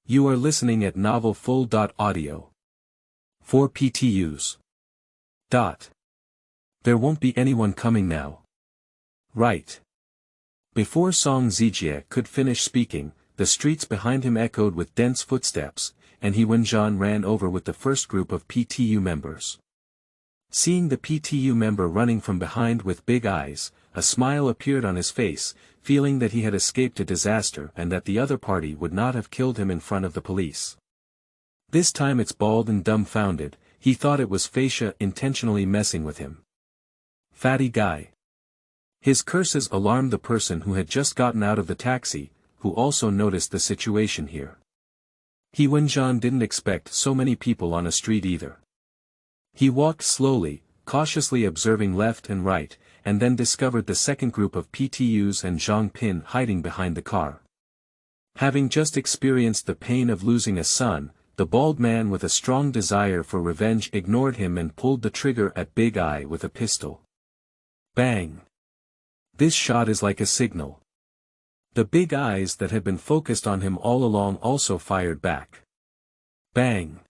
You are listening at novelfull.audio. 4 PTUs. There won't be anyone coming now. Right. Before Song Zijie could finish speaking, the streets behind him echoed with dense footsteps, and He Wenjian ran over with the first group of PTU members. Seeing the PTU member running from behind with Big Eyes, a smile appeared on his face, feeling that he had escaped a disaster and that the other party would not have killed him in front of the police. This time it's bald and dumbfounded, he thought it was Facia intentionally messing with him. Fatty guy. His curses alarmed the person who had just gotten out of the taxi, who also noticed the situation here. He Wenjian didn't expect so many people on a street either. He walked slowly, cautiously observing left and right, and then discovered the second group of PTUs and Zhang Pin hiding behind the car. Having just experienced the pain of losing a son, the bald man with a strong desire for revenge ignored him and pulled the trigger at Big Eye with a pistol. Bang! This shot is like a signal. The big eyes that had been focused on him all along also fired back. Bang!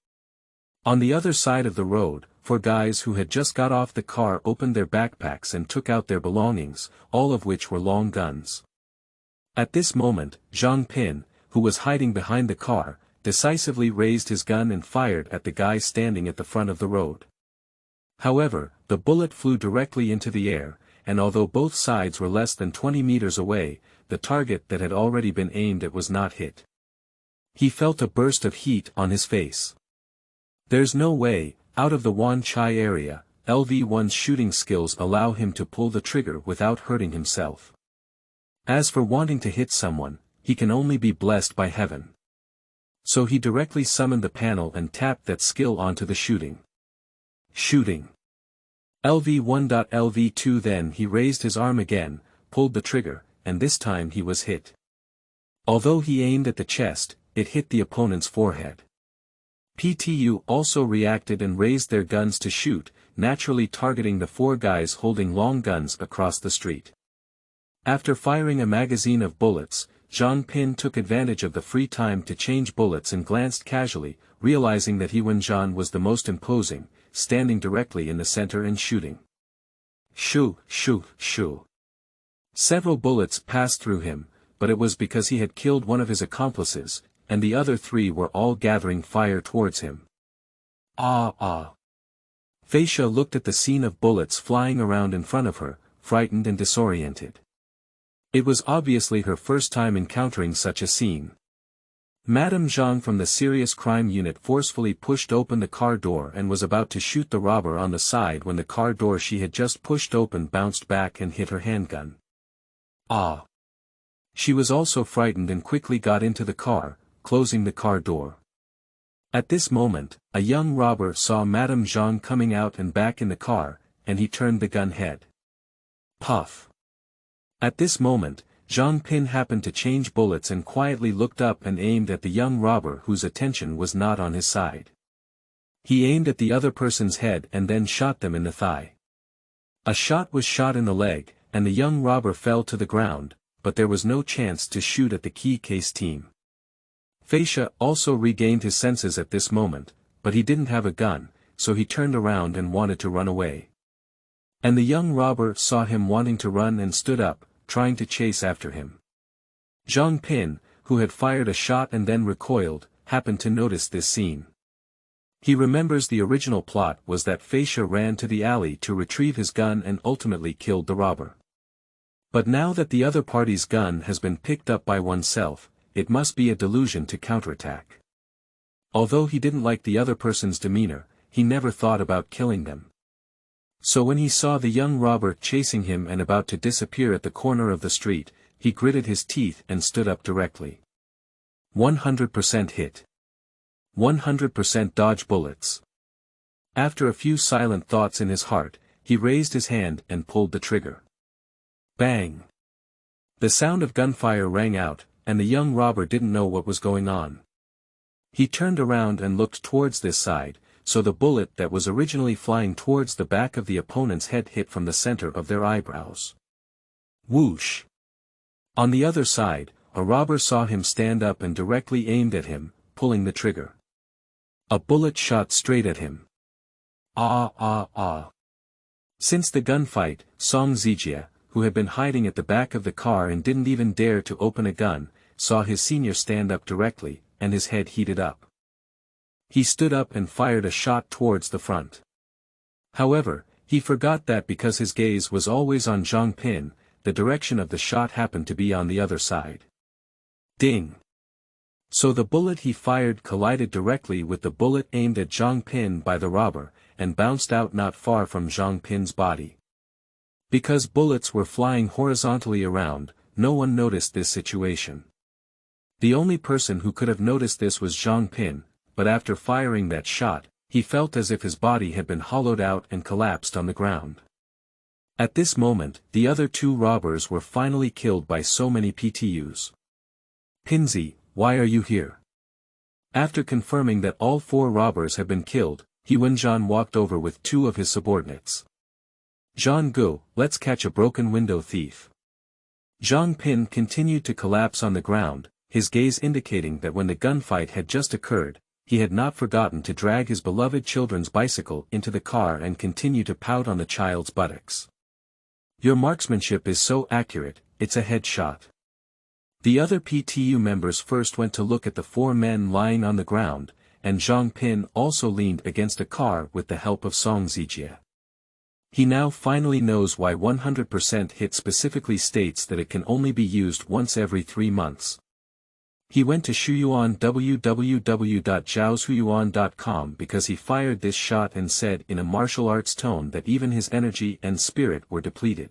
On the other side of the road, 4 guys who had just got off the car opened their backpacks and took out their belongings, all of which were long guns. At this moment, Zhang Pin, who was hiding behind the car, decisively raised his gun and fired at the guy standing at the front of the road. However, the bullet flew directly into the air, and although both sides were less than 20 meters away, the target that had already been aimed at was not hit. He felt a burst of heat on his face. There's no way, out of the Wan Chai area, LV1's shooting skills allow him to pull the trigger without hurting himself. As for wanting to hit someone, he can only be blessed by heaven. So he directly summoned the panel and tapped that skill onto the shooting. Shooting. LV1.LV2 Then he raised his arm again, pulled the trigger, and this time he was hit. Although he aimed at the chest, it hit the opponent's forehead. PTU also reacted and raised their guns to shoot, naturally targeting the 4 guys holding long guns across the street. After firing a magazine of bullets, Zhang Pin took advantage of the free time to change bullets and glanced casually, realizing that He Wenjian was the most imposing, standing directly in the center and shooting. Shoo, shoo, shoo. Several bullets passed through him, but it was because he had killed one of his accomplices, and the other 3 were all gathering fire towards him. Facia looked at the scene of bullets flying around in front of her, frightened and disoriented. It was obviously her first time encountering such a scene. Madame Zhang from the Serious Crime Unit forcefully pushed open the car door and was about to shoot the robber on the side when the car door she had just pushed open bounced back and hit her handgun. She was also frightened and quickly got into the car, closing the car door. At this moment, a young robber saw Madame Zhang coming out and back in the car, and he turned the gun head. Puff. At this moment, Zhang Pin happened to change bullets and quietly looked up and aimed at the young robber whose attention was not on his side. He aimed at the other person's head and then shot them in the thigh. A shot was shot in the leg, and the young robber fell to the ground, but there was no chance to shoot at the key case team. Feisha also regained his senses at this moment, but he didn't have a gun, so he turned around and wanted to run away. And the young robber saw him wanting to run and stood up, trying to chase after him. Zhang Pin, who had fired a shot and then recoiled, happened to notice this scene. He remembers the original plot was that Feisha ran to the alley to retrieve his gun and ultimately killed the robber. But now that the other party's gun has been picked up by oneself, it must be a delusion to counterattack. Although he didn't like the other person's demeanor, he never thought about killing them. So when he saw the young robber chasing him and about to disappear at the corner of the street, he gritted his teeth and stood up directly. 100% hit. 100% dodge bullets. After a few silent thoughts in his heart, he raised his hand and pulled the trigger. Bang! The sound of gunfire rang out, and the young robber didn't know what was going on. He turned around and looked towards this side, so the bullet that was originally flying towards the back of the opponent's head hit from the center of their eyebrows. Whoosh! On the other side, a robber saw him stand up and directly aimed at him, pulling the trigger. A bullet shot straight at him. Ah. Since the gunfight, Song Zijie, who had been hiding at the back of the car and didn't even dare to open a gun, saw his senior stand up directly, and his head heated up. He stood up and fired a shot towards the front. However, he forgot that because his gaze was always on Zhang Pin, the direction of the shot happened to be on the other side. Ding! So the bullet he fired collided directly with the bullet aimed at Zhang Pin by the robber, and bounced out not far from Zhang Pin's body. Because bullets were flying horizontally around, no one noticed this situation. The only person who could have noticed this was Zhang Pin, but after firing that shot, he felt as if his body had been hollowed out and collapsed on the ground. At this moment, the other two robbers were finally killed by so many PTUs. Pinzi, why are you here? After confirming that all four robbers had been killed, Wenjian walked over with two of his subordinates. Zhang Gu, let's catch a broken window thief. Zhang Pin continued to collapse on the ground, his gaze indicating that when the gunfight had just occurred, he had not forgotten to drag his beloved children's bicycle into the car and continue to pout on the child's buttocks. Your marksmanship is so accurate, it's a headshot. The other PTU members first went to look at the four men lying on the ground, and Zhang Pin also leaned against a car with the help of Song Zijie. He now finally knows why 100% hit specifically states that it can only be used once every 3 months. He went to Shuyuan www.zhaoshuyuan.com because he fired this shot and said in a martial arts tone that even his energy and spirit were depleted.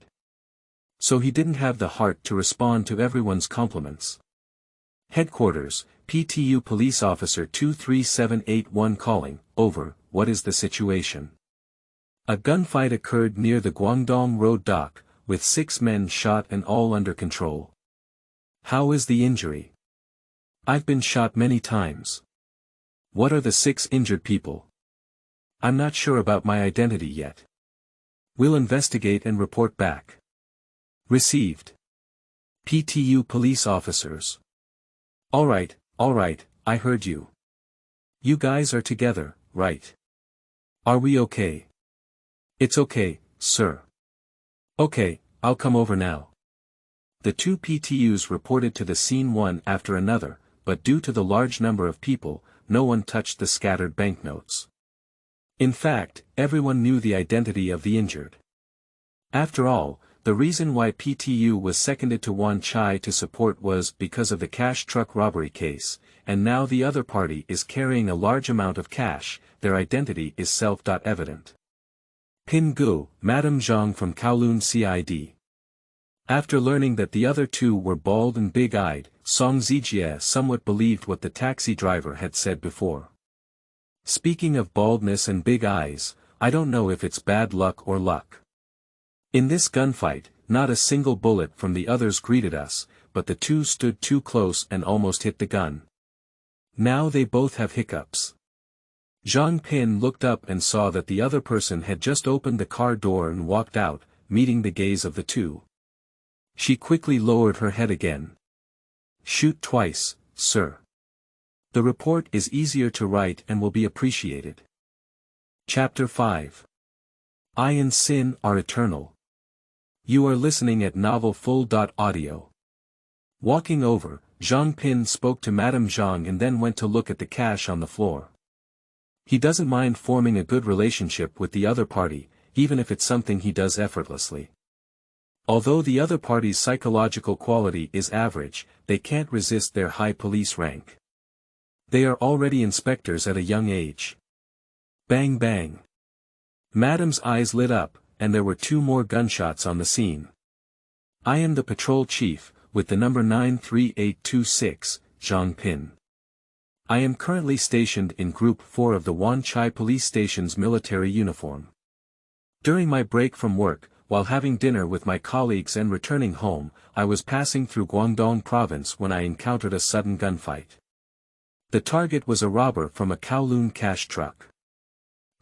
So he didn't have the heart to respond to everyone's compliments. Headquarters, PTU Police Officer 23781 calling, over, what is the situation? A gunfight occurred near the Guangdong Road dock, with 6 men shot and all under control. How is the injury? I've been shot many times. What are the 6 injured people? I'm not sure about my identity yet. We'll investigate and report back. Received. PTU police officers. Alright, I heard you. You guys are together, right? Are we okay? It's okay, sir. Okay, I'll come over now. The 2 PTUs reported to the scene one after another, but due to the large number of people, no one touched the scattered banknotes. In fact, everyone knew the identity of the injured. After all, the reason why PTU was seconded to Wan Chai to support was because of the cash truck robbery case, and now the other party is carrying a large amount of cash, their identity is self-evident. Pin Gu, Madame Zhang from Kowloon CID. After learning that the other 2 were bald and big-eyed, Song Zijie somewhat believed what the taxi driver had said before. Speaking of baldness and big eyes, I don't know if it's bad luck or luck. In this gunfight, not a single bullet from the others greeted us, but the 2 stood too close and almost hit the gun. Now they both have hiccups. Zhang Pin looked up and saw that the other person had just opened the car door and walked out, meeting the gaze of the 2. She quickly lowered her head again. Shoot twice, sir. The report is easier to write and will be appreciated. Chapter 5. I and Sin are eternal. You are listening at novelfull.audio. Walking over, Zhang Pin spoke to Madame Zhang and then went to look at the cash on the floor. He doesn't mind forming a good relationship with the other party, even if it's something he does effortlessly. Although the other party's psychological quality is average, they can't resist their high police rank. They are already inspectors at a young age. Bang bang. Madame's eyes lit up, and there were 2 more gunshots on the scene. I am the patrol chief, with the number 93826, Zhang Pin. I am currently stationed in Group 4 of the Wan Chai Police Station's military uniform. During my break from work, while having dinner with my colleagues and returning home, I was passing through Guangdong province when I encountered a sudden gunfight. The target was a robber from a Kowloon cash truck.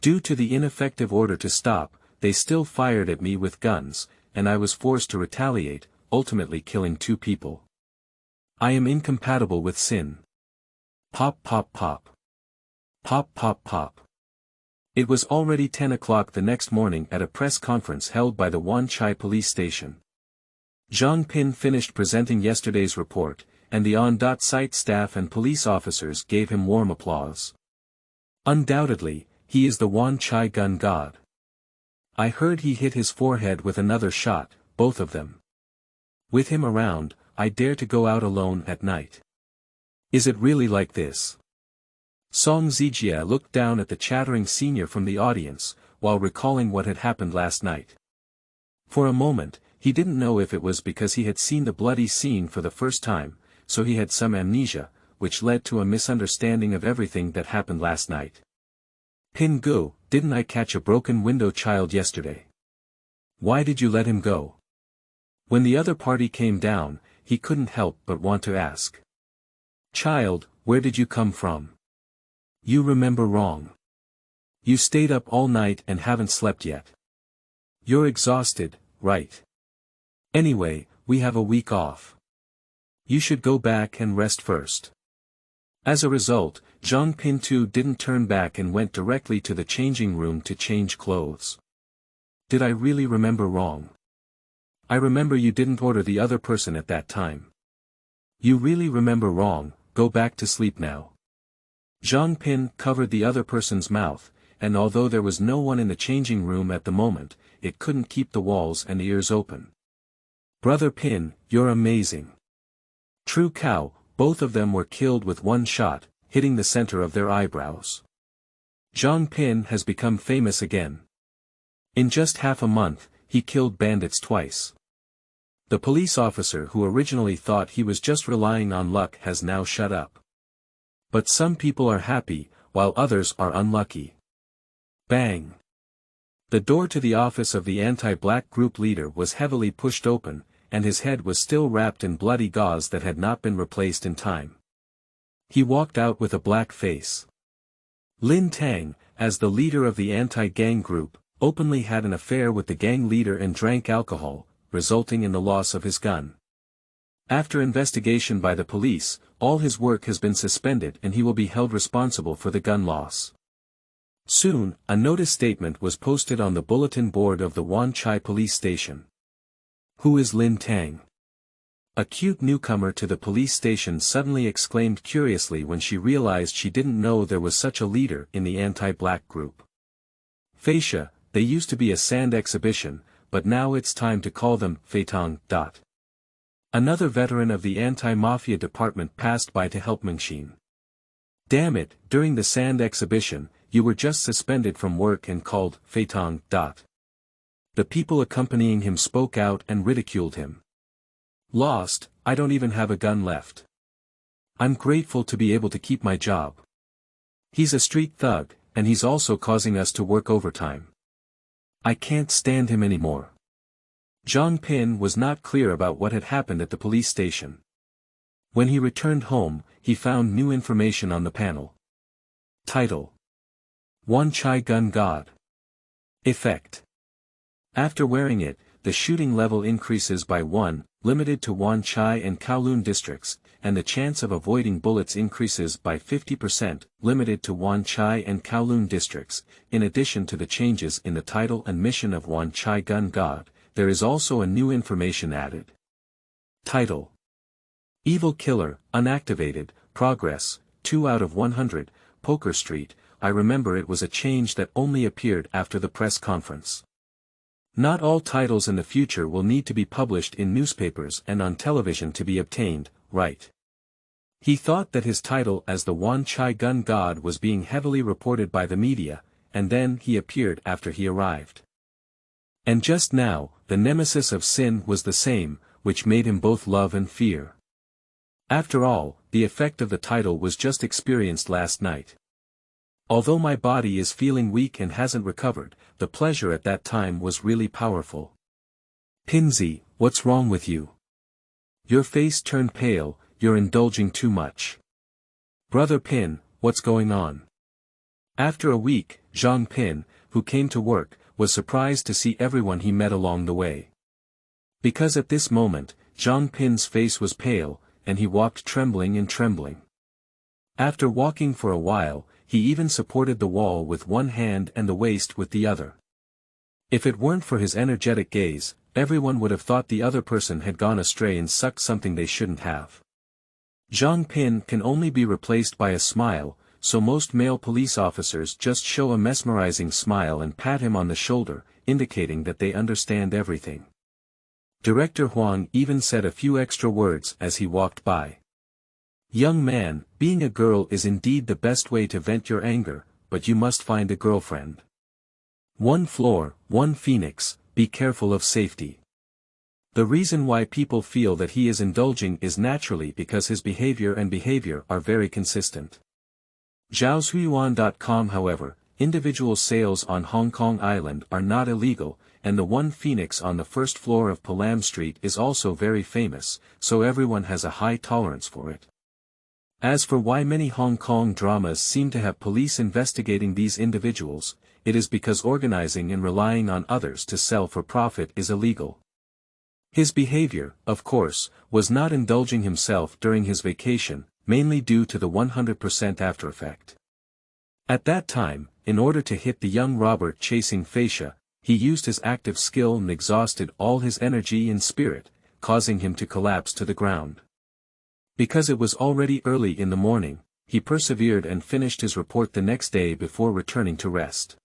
Due to the ineffective order to stop, they still fired at me with guns, and I was forced to retaliate, ultimately killing 2 people. I am incompatible with Sin. Pop pop pop. Pop pop pop. It was already 10 o'clock the next morning at a press conference held by the Wan Chai police station. Zhang Pin finished presenting yesterday's report, and the on-site staff and police officers gave him warm applause. Undoubtedly, he is the Wan Chai Gun God. I heard he hit his forehead with another shot, both of them. With him around, I dare to go out alone at night. Is it really like this? Song Zijia looked down at the chattering senior from the audience, while recalling what had happened last night. For a moment, he didn't know if it was because he had seen the bloody scene for the first time, so he had some amnesia, which led to a misunderstanding of everything that happened last night. Pin Gu, didn't I catch a broken window child yesterday? Why did you let him go? When the other party came down, he couldn't help but want to ask. Child, where did you come from? You remember wrong. You stayed up all night and haven't slept yet. You're exhausted, right? Anyway, we have a week off. You should go back and rest first. As a result, Zhang Pin too didn't turn back and went directly to the changing room to change clothes. Did I really remember wrong? I remember you didn't order the other person at that time. You really remember wrong, go back to sleep now. Zhang Pin covered the other person's mouth, and although there was no one in the changing room at the moment, it couldn't keep the walls and ears open. Brother Pin, you're amazing. True cow, both of them were killed with 1 shot, hitting the center of their eyebrows. Zhang Pin has become famous again. In just half a month, he killed bandits twice. The police officer who originally thought he was just relying on luck has now shut up. But some people are happy, while others are unlucky. Bang! The door to the office of the anti-black group leader was heavily pushed open, and his head was still wrapped in bloody gauze that had not been replaced in time. He walked out with a black face. Lin Tang, as the leader of the anti-gang group, openly had an affair with the gang leader and drank alcohol, resulting in the loss of his gun. After investigation by the police, all his work has been suspended and he will be held responsible for the gun loss. Soon, a notice statement was posted on the bulletin board of the Wan Chai police station. Who is Lin Tang? A cute newcomer to the police station suddenly exclaimed curiously when she realized she didn't know there was such a leader in the anti-black group. Fascia, they used to be a sand exhibition, but now it's time to call them Feitong. Another veteran of the anti-mafia department passed by to help Mengxin. Damn it, during the sand exhibition, you were just suspended from work and called Feitong. The people accompanying him spoke out and ridiculed him. Lost, I don't even have a gun left. I'm grateful to be able to keep my job. He's a street thug, and he's also causing us to work overtime. I can't stand him anymore. Zhang Pin was not clear about what had happened at the police station. When he returned home, he found new information on the panel. Title: Wan Chai Gun God. Effect. After wearing it, the shooting level increases by 1, limited to Wan Chai and Kowloon districts, and the chance of avoiding bullets increases by 50%, limited to Wan Chai and Kowloon districts. In addition to the changes in the title and mission of Wan Chai Gun God, there is also a new information added. Title: Evil Killer, Unactivated, Progress, 2 out of 100, Poker Street. I remember it was a change that only appeared after the press conference. Not all titles in the future will need to be published in newspapers and on television to be obtained, right? He thought that his title as the Wan Chai Gun God was being heavily reported by the media, and then he appeared after he arrived. And just now, the nemesis of sin was the same, which made him both love and fear. After all, the effect of the title was just experienced last night. Although my body is feeling weak and hasn't recovered, the pleasure at that time was really powerful. Pinsy, what's wrong with you? Your face turned pale, you're indulging too much. Brother Pin, what's going on? After a week, Zhang Pin, who came to work, was surprised to see everyone he met along the way. Because at this moment, Zhang Pin's face was pale, and he walked trembling and trembling. After walking for a while, he even supported the wall with one hand and the waist with the other. If it weren't for his energetic gaze, everyone would have thought the other person had gone astray and sucked something they shouldn't have. Zhang Pin can only be replaced by a smile, so most male police officers just show a mesmerizing smile and pat him on the shoulder, indicating that they understand everything. Director Huang even said a few extra words as he walked by. Young man, being a girl is indeed the best way to vent your anger, but you must find a girlfriend. One floor, one phoenix, be careful of safety. The reason why people feel that he is indulging is naturally because his behavior are very consistent. Zhaoshuyuan.com. However, individual sales on Hong Kong Island are not illegal, and the one phoenix on the first floor of Palam Street is also very famous, so everyone has a high tolerance for it. As for why many Hong Kong dramas seem to have police investigating these individuals, it is because organizing and relying on others to sell for profit is illegal. His behavior, of course, was not indulging himself during his vacation, mainly due to the 100% after effect. At that time, in order to hit the young Robert chasing Facia, he used his active skill and exhausted all his energy and spirit, causing him to collapse to the ground. Because it was already early in the morning, he persevered and finished his report the next day before returning to rest.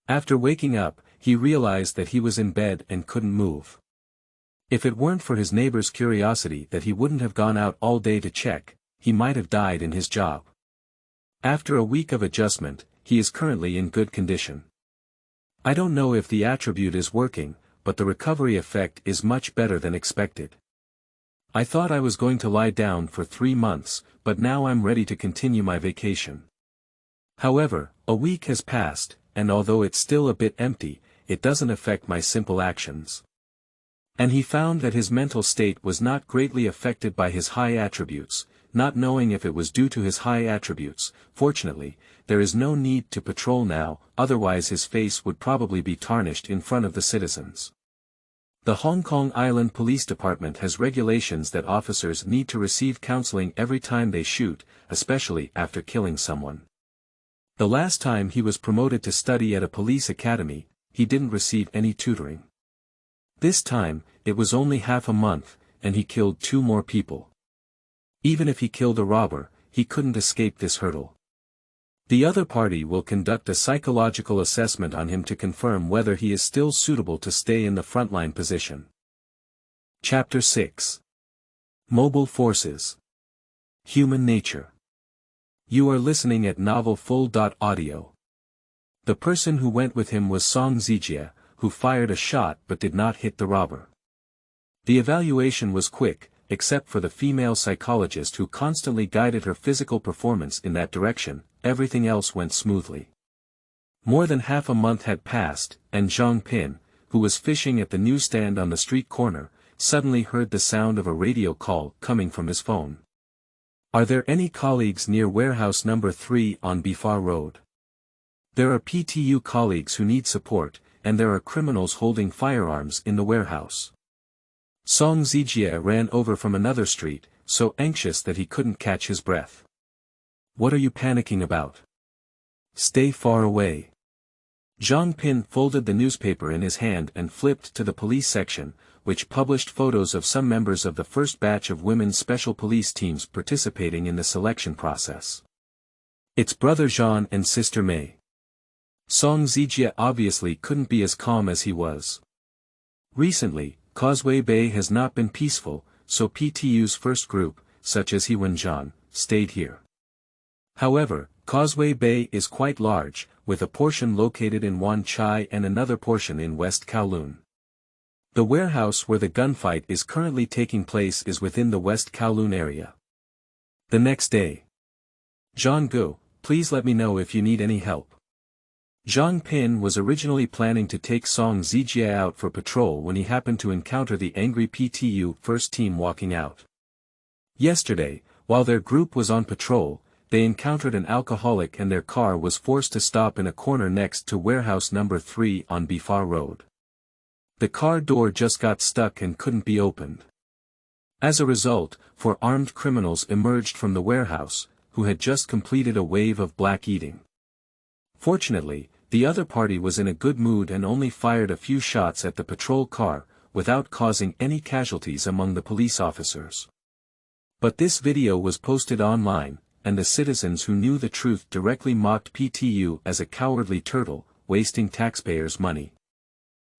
After waking up, he realized that he was in bed and couldn't move. If it weren't for his neighbor's curiosity that he wouldn't have gone out all day to check, he might have died in his job. After a week of adjustment, he is currently in good condition. I don't know if the attribute is working, but the recovery effect is much better than expected. I thought I was going to lie down for 3 months, but now I'm ready to continue my vacation. However, a week has passed, and although it's still a bit empty, it doesn't affect my simple actions. And he found that his mental state was not greatly affected by his high attributes, not knowing if it was due to his high attributes. Fortunately, there is no need to patrol now, otherwise his face would probably be tarnished in front of the citizens. The Hong Kong Island Police Department has regulations that officers need to receive counseling every time they shoot, especially after killing someone. The last time he was promoted to study at a police academy, he didn't receive any tutoring. This time, it was only half a month, and he killed 2 more people. Even if he killed a robber, he couldn't escape this hurdle. The other party will conduct a psychological assessment on him to confirm whether he is still suitable to stay in the frontline position. Chapter 6. Mobile Forces. Human Nature. You are listening at novelfull.audio. The person who went with him was Song Zijie, who fired a shot but did not hit the robber. The evaluation was quick, except for the female psychologist who constantly guided her physical performance in that direction. Everything else went smoothly. More than half a month had passed, and Zhang Pin, who was fishing at the newsstand on the street corner, suddenly heard the sound of a radio call coming from his phone. Are there any colleagues near warehouse number 3 on Bifar Road? There are PTU colleagues who need support, and there are criminals holding firearms in the warehouse. Song Zijie ran over from another street, so anxious that he couldn't catch his breath. What are you panicking about? Stay far away. Zhang Pin folded the newspaper in his hand and flipped to the police section, which published photos of some members of the first batch of women's special police teams participating in the selection process. It's brother Jean and sister Mei. Song Zijie obviously couldn't be as calm as he was. Recently, Causeway Bay has not been peaceful, so PTU's first group, such as Hewenjan, stayed here. However, Causeway Bay is quite large, with a portion located in Wan Chai and another portion in West Kowloon. The warehouse where the gunfight is currently taking place is within the West Kowloon area. The next day. Zhang Gu, please let me know if you need any help. Zhang Pin was originally planning to take Song Zijie out for patrol when he happened to encounter the angry PTU first team walking out. Yesterday, while their group was on patrol, they encountered an alcoholic and their car was forced to stop in a corner next to warehouse number 3 on Bifar Road. The car door just got stuck and couldn't be opened. As a result, 4 armed criminals emerged from the warehouse, who had just completed a wave of black eating. Fortunately, the other party was in a good mood and only fired a few shots at the patrol car, without causing any casualties among the police officers. But this video was posted online, and the citizens who knew the truth directly mocked PTU as a cowardly turtle, wasting taxpayers' money.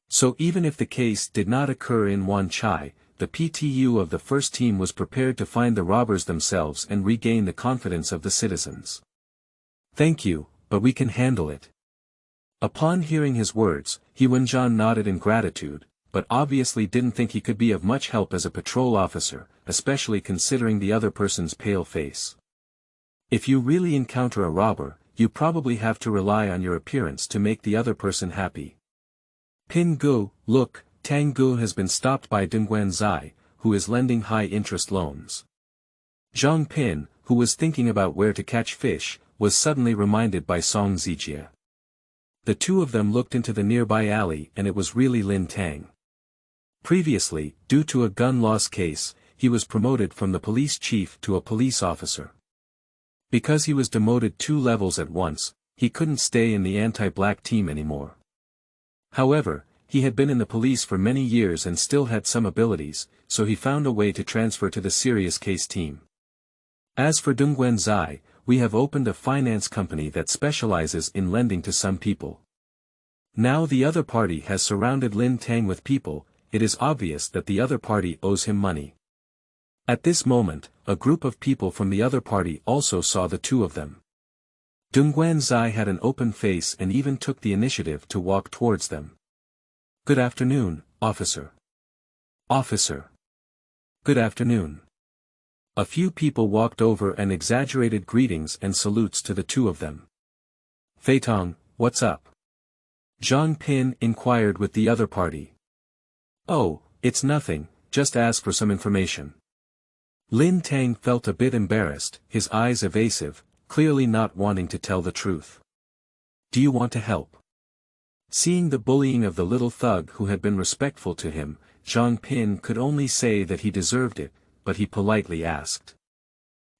So even if the case did not occur in Wan Chai, the PTU of the first team was prepared to find the robbers themselves and regain the confidence of the citizens. Thank you, but we can handle it. Upon hearing his words, Hewenjan nodded in gratitude, but obviously didn't think he could be of much help as a patrol officer, especially considering the other person's pale face. If you really encounter a robber, you probably have to rely on your appearance to make the other person happy. Pin Gu, look, Tang Gu has been stopped by Dongguan Zai, who is lending high-interest loans. Zhang Pin, who was thinking about where to catch fish, was suddenly reminded by Song Zijie. The two of them looked into the nearby alley and it was really Lin Tang. Previously, due to a gun loss case, he was promoted from the police chief to a police officer. Because he was demoted 2 levels at once, he couldn't stay in the anti-black team anymore. However, he had been in the police for many years and still had some abilities, so he found a way to transfer to the serious case team. As for Dongguan Zai, we have opened a finance company that specializes in lending to some people. Now the other party has surrounded Lin Tang with people, it is obvious that the other party owes him money. At this moment, a group of people from the other party also saw the two of them. Dongguan Zai had an open face and even took the initiative to walk towards them. Good afternoon, officer. Officer. Good afternoon. A few people walked over and exaggerated greetings and salutes to the two of them. Feitong, what's up? Zhang Pin inquired with the other party. Oh, it's nothing, just ask for some information. Lin Tang felt a bit embarrassed, his eyes evasive, clearly not wanting to tell the truth. Do you want to help? Seeing the bullying of the little thug who had been respectful to him, Zhang Pin could only say that he deserved it, but he politely asked.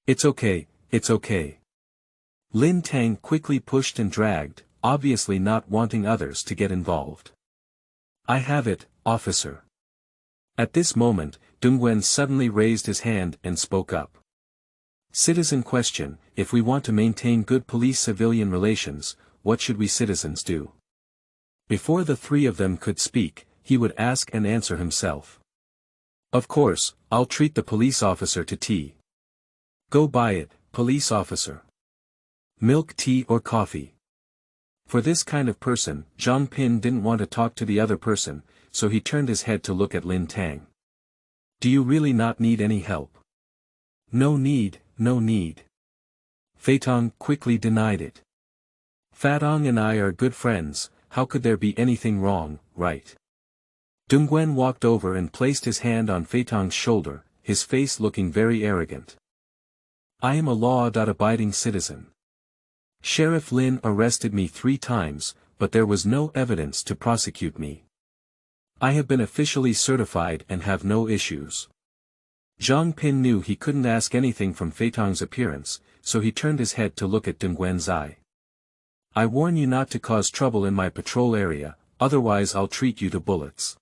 It's okay, it's okay. Lin Tang quickly pushed and dragged, obviously not wanting others to get involved. I have it, officer. At this moment, Dongguan suddenly raised his hand and spoke up. Citizen question, if we want to maintain good police-civilian relations, what should we citizens do? Before the three of them could speak, he would ask and answer himself. Of course, I'll treat the police officer to tea. Go buy it, police officer. Milk tea or coffee. For this kind of person, Zhang Pin didn't want to talk to the other person, so he turned his head to look at Lin Tang. Do you really not need any help? No need, no need. Feitong quickly denied it. Fatong and I are good friends, how could there be anything wrong, right? Dongguan walked over and placed his hand on Feitong's shoulder, his face looking very arrogant. I am a law-abiding citizen. Sheriff Lin arrested me 3 times, but there was no evidence to prosecute me. I have been officially certified and have no issues. Zhang Pin knew he couldn't ask anything from Fei Tong's appearance, so he turned his head to look at Dong Guanzai. I warn you not to cause trouble in my patrol area, otherwise I'll treat you to bullets.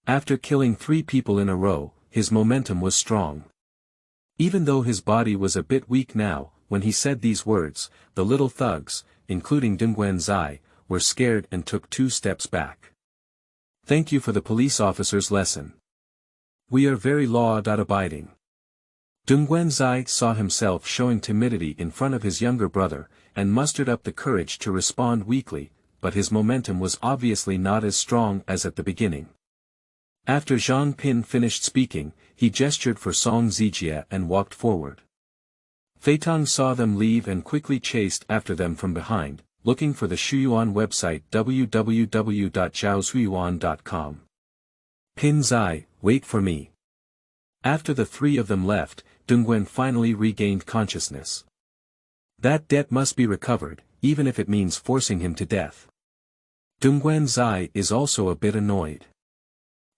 After killing 3 people in a row, his momentum was strong. Even though his body was a bit weak now, when he said these words, the little thugs, including Dong Guanzai, were scared and took 2 steps back. Thank you for the police officer's lesson. We are very law-abiding. Dong Guanzai saw himself showing timidity in front of his younger brother, and mustered up the courage to respond weakly, but his momentum was obviously not as strong as at the beginning. After Zhang Pin finished speaking, he gestured for Song Zijie and walked forward. Fei Tong saw them leave and quickly chased after them from behind, looking for the Shuyuan website www.zhaoshuyuan.com. Pin Zai, wait for me. After the 3 of them left, Dongguan finally regained consciousness. That debt must be recovered, even if it means forcing him to death. Dong Guanzai is also a bit annoyed.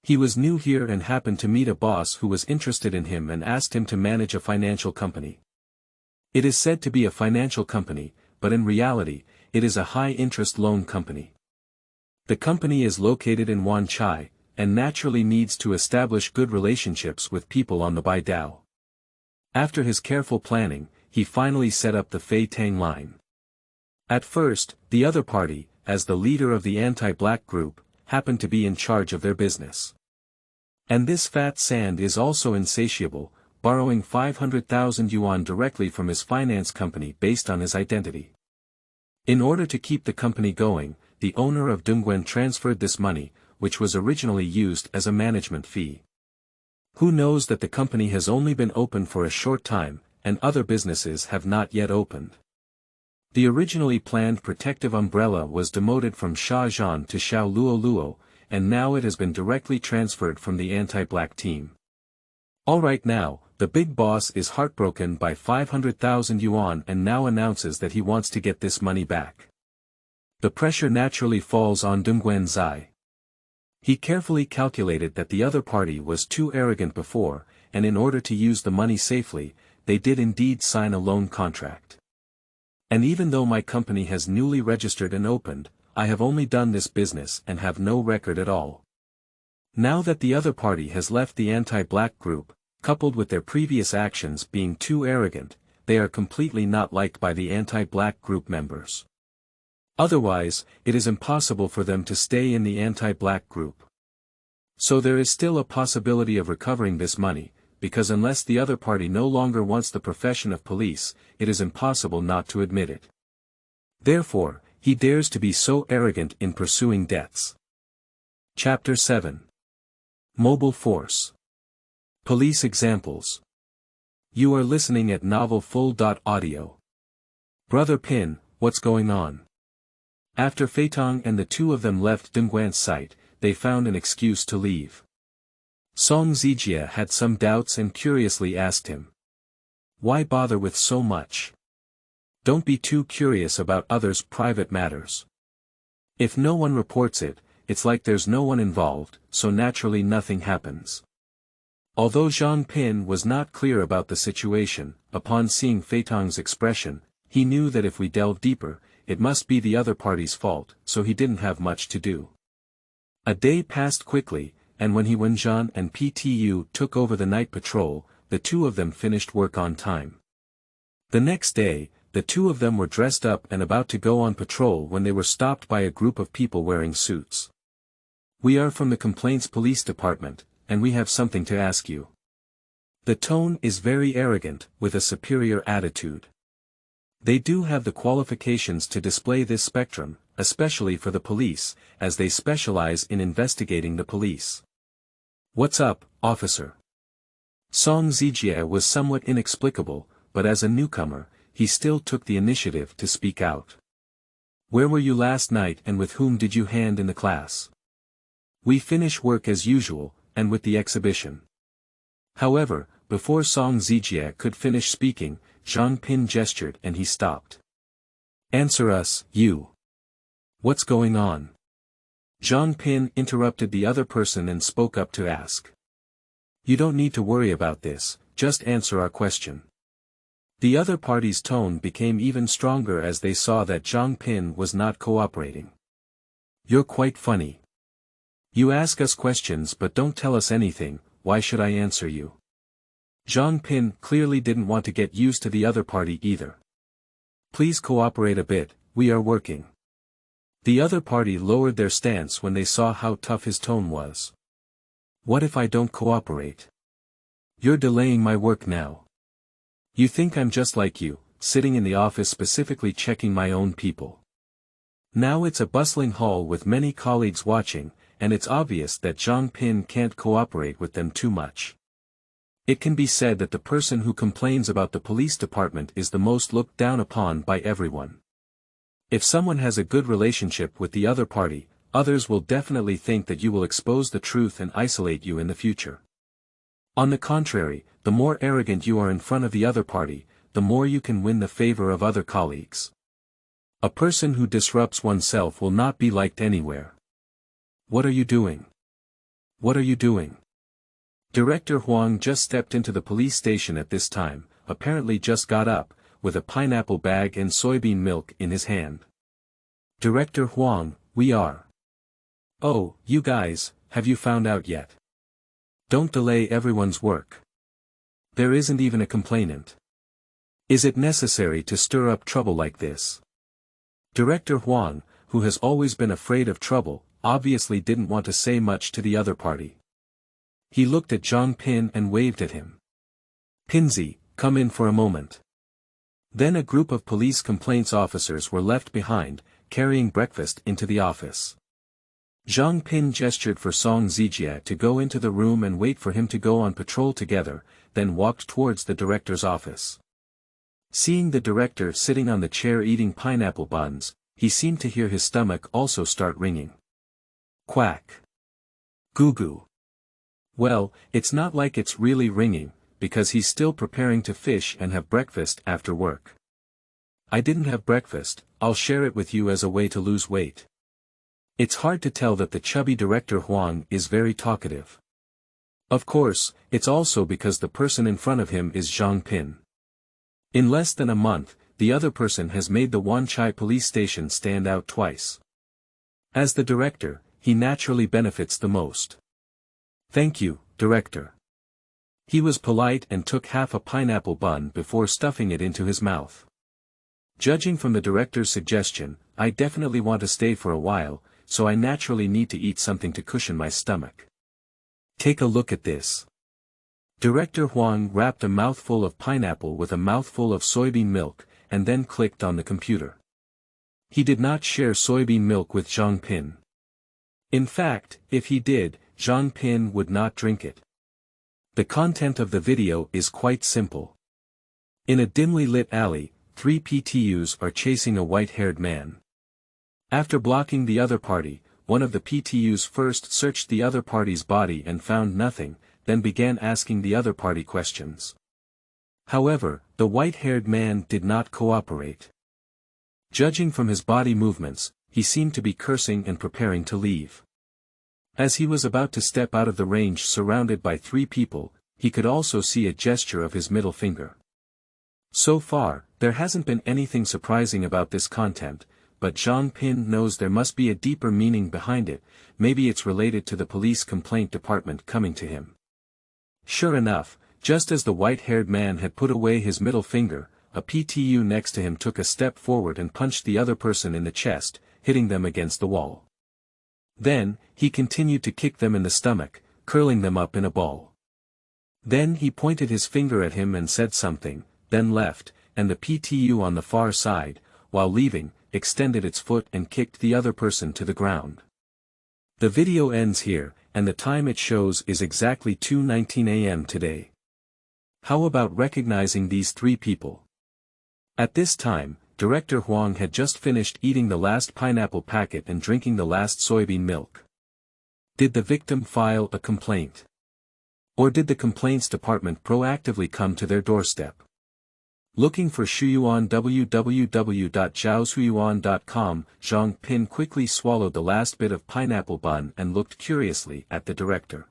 He was new here and happened to meet a boss who was interested in him and asked him to manage a financial company. It is said to be a financial company, but in reality, it is a high-interest loan company. The company is located in Wan Chai, and naturally needs to establish good relationships with people on the Baidao. After his careful planning, he finally set up the Fei Tang line. At first, the other party, as the leader of the anti-black group, happened to be in charge of their business. And this fat sand is also insatiable, borrowing 500,000 yuan directly from his finance company based on his identity. In order to keep the company going, the owner of Dongguan transferred this money, which was originally used as a management fee. Who knows that the company has only been open for a short time, and other businesses have not yet opened. The originally planned protective umbrella was demoted from Sha Zhan to Xiao Luo Luo, and now it has been directly transferred from the anti-black team. Alright, now, the big boss is heartbroken by 500,000 yuan and now announces that he wants to get this money back. The pressure naturally falls on Dong Guanzai. He carefully calculated that the other party was too arrogant before, and in order to use the money safely, they did indeed sign a loan contract. And even though my company has newly registered and opened, I have only done this business and have no record at all. Now that the other party has left the anti-black group, coupled with their previous actions being too arrogant, they are completely not liked by the anti-black group members. Otherwise, it is impossible for them to stay in the anti-black group. So there is still a possibility of recovering this money, because unless the other party no longer wants the profession of police, it is impossible not to admit it. Therefore, he dares to be so arrogant in pursuing debts. Chapter 7. Mobile Force. Police Examples. You are listening at novelfull.audio. Brother Pin, what's going on? After Fei Tong and the 2 of them left Dongguan's site, they found an excuse to leave. Song Zijie had some doubts and curiously asked him. Why bother with so much? Don't be too curious about others' private matters. If no one reports it, it's like there's no one involved, so naturally nothing happens. Although Zhang Pin was not clear about the situation, upon seeing Fei Tong's expression, he knew that if we delve deeper, it must be the other party's fault, so he didn't have much to do. A day passed quickly, and when Wenjian and PTU took over the night patrol, the 2 of them finished work on time. The next day, the 2 of them were dressed up and about to go on patrol when they were stopped by a group of people wearing suits. We are from the Complaints Police Department, and we have something to ask you. The tone is very arrogant, with a superior attitude. They do have the qualifications to display this spectrum, especially for the police, as they specialize in investigating the police. What's up, officer? Song Zijie was somewhat inexplicable, but as a newcomer, he still took the initiative to speak out. Where were you last night and with whom did you hand in the class? We finish work as usual, and with the exhibition. However, before Song Zijie could finish speaking, Zhang Pin gestured and he stopped. Answer us, you. What's going on? Zhang Pin interrupted the other person and spoke up to ask. You don't need to worry about this, just answer our question. The other party's tone became even stronger as they saw that Zhang Pin was not cooperating. You're quite funny. You ask us questions but don't tell us anything, why should I answer you? Zhang Pin clearly didn't want to get used to the other party either. Please cooperate a bit, we are working. The other party lowered their stance when they saw how tough his tone was. What if I don't cooperate? You're delaying my work now. You think I'm just like you, sitting in the office specifically checking my own people. Now it's a bustling hall with many colleagues watching, and it's obvious that Zhang Pin can't cooperate with them too much. It can be said that the person who complains about the police department is the most looked down upon by everyone. If someone has a good relationship with the other party, others will definitely think that you will expose the truth and isolate you in the future. On the contrary, the more arrogant you are in front of the other party, the more you can win the favor of other colleagues. A person who disrupts oneself will not be liked anywhere. What are you doing? What are you doing? Director Huang just stepped into the police station at this time, apparently just got up, with a pineapple bag and soybean milk in his hand. Director Huang, we are. Oh, you guys, have you found out yet? Don't delay everyone's work. There isn't even a complainant. Is it necessary to stir up trouble like this? Director Huang, who has always been afraid of trouble, obviously didn't want to say much to the other party. He looked at Zhang Pin and waved at him. Pinsy, come in for a moment. Then a group of police complaints officers were left behind, carrying breakfast into the office. Zhang Pin gestured for Song Zijie to go into the room and wait for him to go on patrol together, then walked towards the director's office. Seeing the director sitting on the chair eating pineapple buns, he seemed to hear his stomach also start ringing. Quack. Goo goo. Well, it's not like it's really ringing, because he's still preparing to fish and have breakfast after work. I didn't have breakfast, I'll share it with you as a way to lose weight. It's hard to tell that the chubby director Huang is very talkative. Of course, it's also because the person in front of him is Zhang Pin. In less than a month, the other person has made the Wan Chai police station stand out twice. As the director, he naturally benefits the most. Thank you, director. He was polite and took half a pineapple bun before stuffing it into his mouth. Judging from the director's suggestion, I definitely want to stay for a while, so I naturally need to eat something to cushion my stomach. Take a look at this. Director Huang wrapped a mouthful of pineapple with a mouthful of soybean milk, and then clicked on the computer. He did not share soybean milk with Zhang Pin. In fact, if he did, Zhang Pin would not drink it. The content of the video is quite simple. In a dimly lit alley, 3 PTUs are chasing a white-haired man. After blocking the other party, one of the PTUs first searched the other party's body and found nothing, then began asking the other party questions. However, the white-haired man did not cooperate. Judging from his body movements, he seemed to be cursing and preparing to leave. As he was about to step out of the range surrounded by 3 people, he could also see a gesture of his middle finger. So far, there hasn't been anything surprising about this content, but Zhang Pin knows there must be a deeper meaning behind it, maybe it's related to the police complaint department coming to him. Sure enough, just as the white-haired man had put away his middle finger, a PTU next to him took a step forward and punched the other person in the chest, hitting them against the wall. Then, he continued to kick them in the stomach, curling them up in a ball. Then he pointed his finger at him and said something, then left, and the PTU on the far side, while leaving, extended its foot and kicked the other person to the ground. The video ends here, and the time it shows is exactly 2:19 a.m. today. How about recognizing these 3 people? At this time, Director Huang had just finished eating the last pineapple packet and drinking the last soybean milk. Did the victim file a complaint? Or did the complaints department proactively come to their doorstep? Looking for Shuyu on www.zhaoshuyuan.com, Zhang Pin quickly swallowed the last bit of pineapple bun and looked curiously at the director.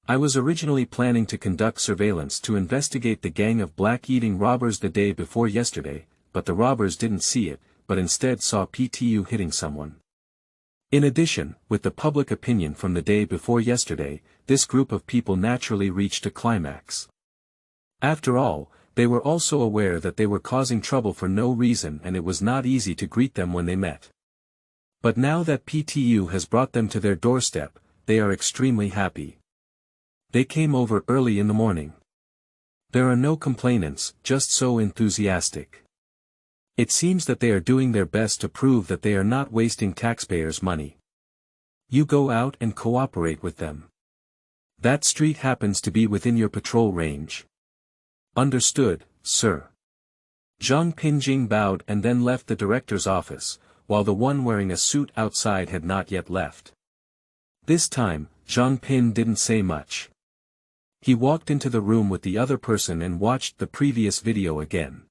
I was originally planning to conduct surveillance to investigate the gang of black-eating robbers the day before yesterday, but the robbers didn't see it, but instead saw PTU hitting someone. In addition, with the public opinion from the day before yesterday, this group of people naturally reached a climax. After all, they were also aware that they were causing trouble for no reason and it was not easy to greet them when they met. But now that PTU has brought them to their doorstep, they are extremely happy. They came over early in the morning. There are no complainants, just so enthusiastic. It seems that they are doing their best to prove that they are not wasting taxpayers' money. You go out and cooperate with them. That street happens to be within your patrol range. Understood, sir. Zhang Pin bowed and then left the director's office, while the one wearing a suit outside had not yet left. This time, Zhang Pin didn't say much. He walked into the room with the other person and watched the previous video again.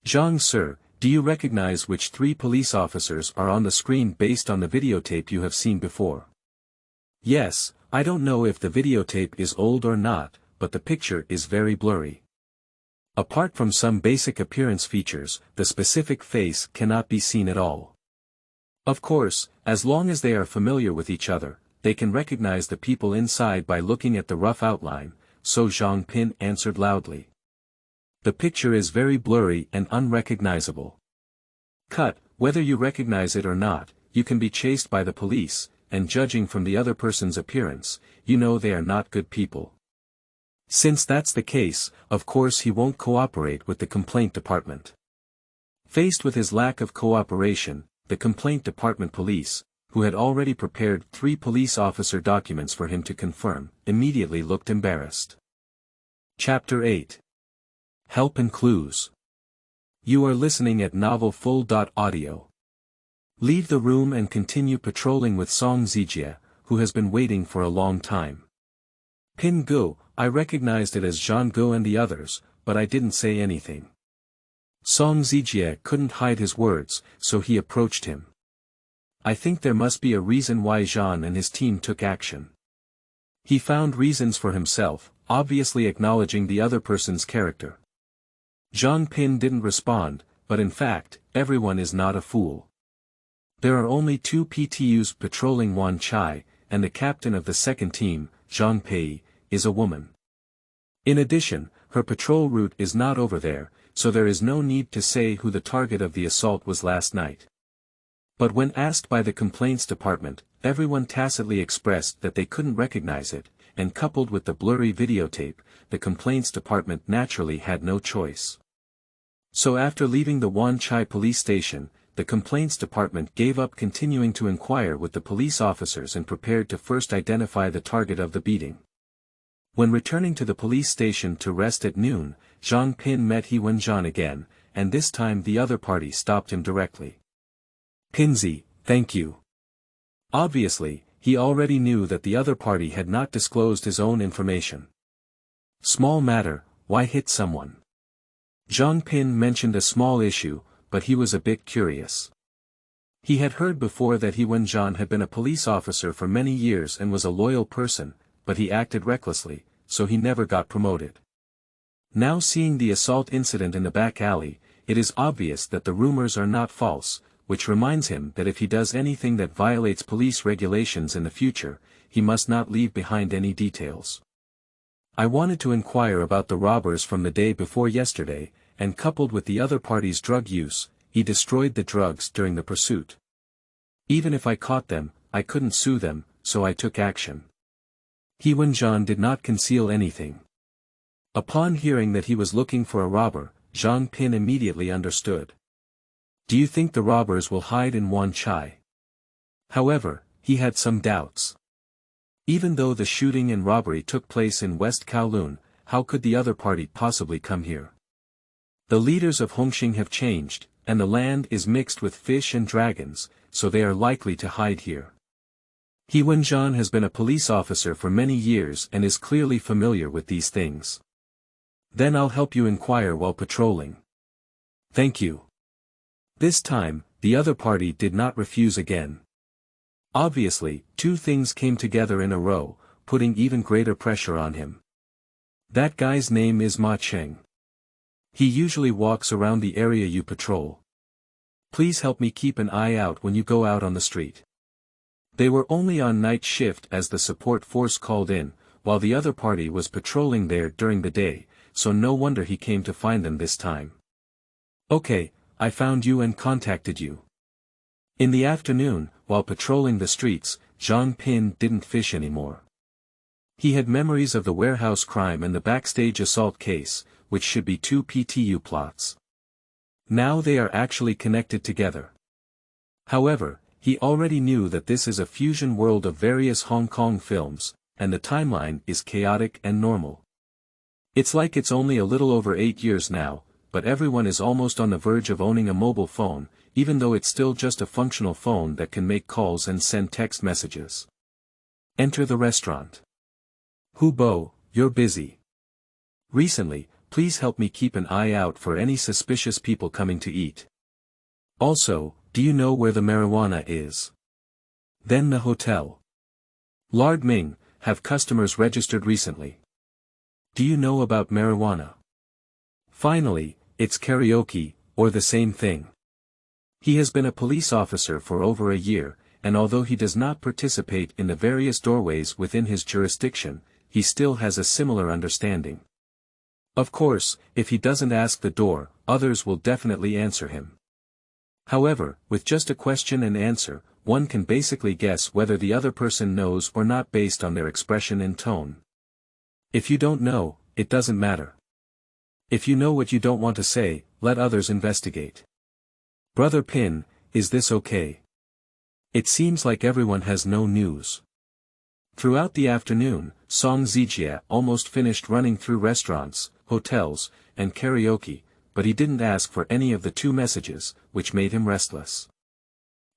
Zhang sir, do you recognize which 3 police officers are on the screen based on the videotape you have seen before? Yes, I don't know if the videotape is old or not, but the picture is very blurry. Apart from some basic appearance features, the specific face cannot be seen at all. Of course, as long as they are familiar with each other, they can recognize the people inside by looking at the rough outline, so Zhang Pin answered loudly. The picture is very blurry and unrecognizable. Cut, whether you recognize it or not, you can be chased by the police, and judging from the other person's appearance, you know they are not good people. Since that's the case, of course he won't cooperate with the complaint department. Faced with his lack of cooperation, the complaint department police, who had already prepared 3 police officer documents for him to confirm, immediately looked embarrassed. Chapter 8. Help and Clues. You are listening at novelfull.audio. Leave the room and continue patrolling with Song Zijie, who has been waiting for a long time. Pin Go, I recognized it as Zhang Go and the others, but I didn't say anything. Song Zijie couldn't hide his words, so he approached him. I think there must be a reason why Zhang and his team took action. He found reasons for himself, obviously acknowledging the other person's character. Zhang Pin didn't respond, but in fact, everyone is not a fool. There are only 2 PTUs patrolling Wan Chai, and the captain of the second team, Zhang Pei, is a woman. In addition, her patrol route is not over there, so there is no need to say who the target of the assault was last night. But when asked by the complaints department, everyone tacitly expressed that they couldn't recognize it, and coupled with the blurry videotape, the complaints department naturally had no choice. So after leaving the Wan Chai police station, the complaints department gave up continuing to inquire with the police officers and prepared to first identify the target of the beating. When returning to the police station to rest at noon, Zhang Pin met He Wenjian again, and this time the other party stopped him directly. Pinzi, thank you. Obviously, he already knew that the other party had not disclosed his own information. Small matter, why hit someone? Zhang Pin mentioned a small issue, but he was a bit curious. He had heard before that He Wenjian had been a police officer for many years and was a loyal person, but he acted recklessly, so he never got promoted. Now seeing the assault incident in the back alley, it is obvious that the rumors are not false, which reminds him that if he does anything that violates police regulations in the future, he must not leave behind any details. I wanted to inquire about the robbers from the day before yesterday, and coupled with the other party's drug use, he destroyed the drugs during the pursuit. Even if I caught them, I couldn't sue them, so I took action. He Wenjian did not conceal anything. Upon hearing that he was looking for a robber, Zhang Pin immediately understood. Do you think the robbers will hide in Wan Chai? However, he had some doubts. Even though the shooting and robbery took place in West Kowloon, how could the other party possibly come here? The leaders of Hongxing have changed, and the land is mixed with fish and dragons, so they are likely to hide here. He Wenjian has been a police officer for many years and is clearly familiar with these things. Then I'll help you inquire while patrolling. Thank you. This time, the other party did not refuse again. Obviously, two things came together in a row, putting even greater pressure on him. That guy's name is Ma Cheng. He usually walks around the area you patrol. Please help me keep an eye out when you go out on the street. They were only on night shift as the support force called in, while the other party was patrolling there during the day, so no wonder he came to find them this time. Okay, I found you and contacted you. In the afternoon, while patrolling the streets, Zhang Pin didn't fish anymore. He had memories of the warehouse crime and the backstage assault case, which should be two PTU plots. Now they are actually connected together. However, he already knew that this is a fusion world of various Hong Kong films, and the timeline is chaotic and normal. It's like it's only a little over 8 years now, but everyone is almost on the verge of owning a mobile phone, even though it's still just a functional phone that can make calls and send text messages. Enter the restaurant. Hubo, you're busy. Recently, please help me keep an eye out for any suspicious people coming to eat. Also, do you know where the marijuana is? Then the hotel. Lord Ming, have customers registered recently? Do you know about marijuana? Finally, it's karaoke, or the same thing. He has been a police officer for over a year, and although he does not participate in the various doorways within his jurisdiction, he still has a similar understanding. Of course, if he doesn't ask the door, others will definitely answer him. However, with just a question and answer, one can basically guess whether the other person knows or not based on their expression and tone. If you don't know, it doesn't matter. If you know what you don't want to say, let others investigate. Brother Pin, is this okay? It seems like everyone has no news. Throughout the afternoon, Song Zijie almost finished running through restaurants, hotels, and karaoke, but he didn't ask for any of the two messages, which made him restless.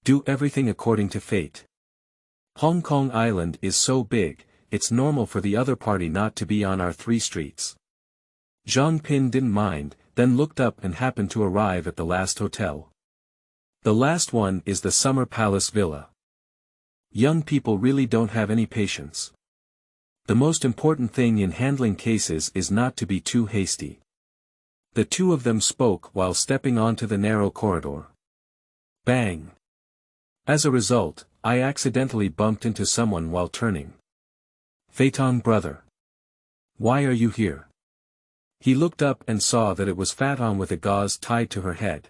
Do everything according to fate. Hong Kong Island is so big, it's normal for the other party not to be on our 3 streets. Zhang Pin didn't mind, then looked up and happened to arrive at the last hotel. The last one is the Summer Palace Villa. Young people really don't have any patience. The most important thing in handling cases is not to be too hasty. The two of them spoke while stepping onto the narrow corridor. Bang! As a result, I accidentally bumped into someone while turning. Phaeton brother. Why are you here? He looked up and saw that it was Phaeton with a gauze tied to her head.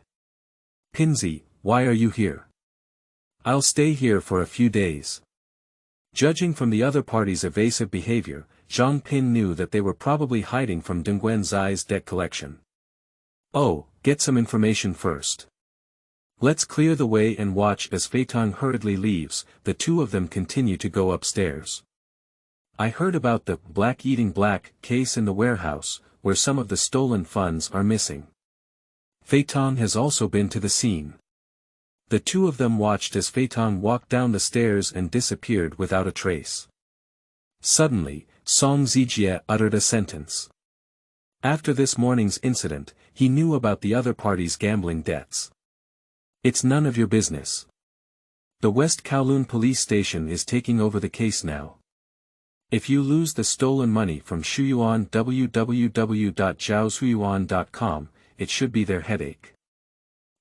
Pinsy, why are you here? I'll stay here for a few days. Judging from the other party's evasive behavior, Zhang Pin knew that they were probably hiding from Dongguan Zai's debt collection. Oh, get some information first. Let's clear the way and watch as Phaeton hurriedly leaves. The two of them continue to go upstairs. I heard about the black eating black case in the warehouse, where some of the stolen funds are missing. Phaeton has also been to the scene. The two of them watched as Phaeton walked down the stairs and disappeared without a trace. Suddenly, Song Zijie uttered a sentence. After this morning's incident, he knew about the other party's gambling debts. It's none of your business. The West Kowloon police station is taking over the case now. If you lose the stolen money from Shuyuan www.zhaoshuyuan.com, it should be their headache.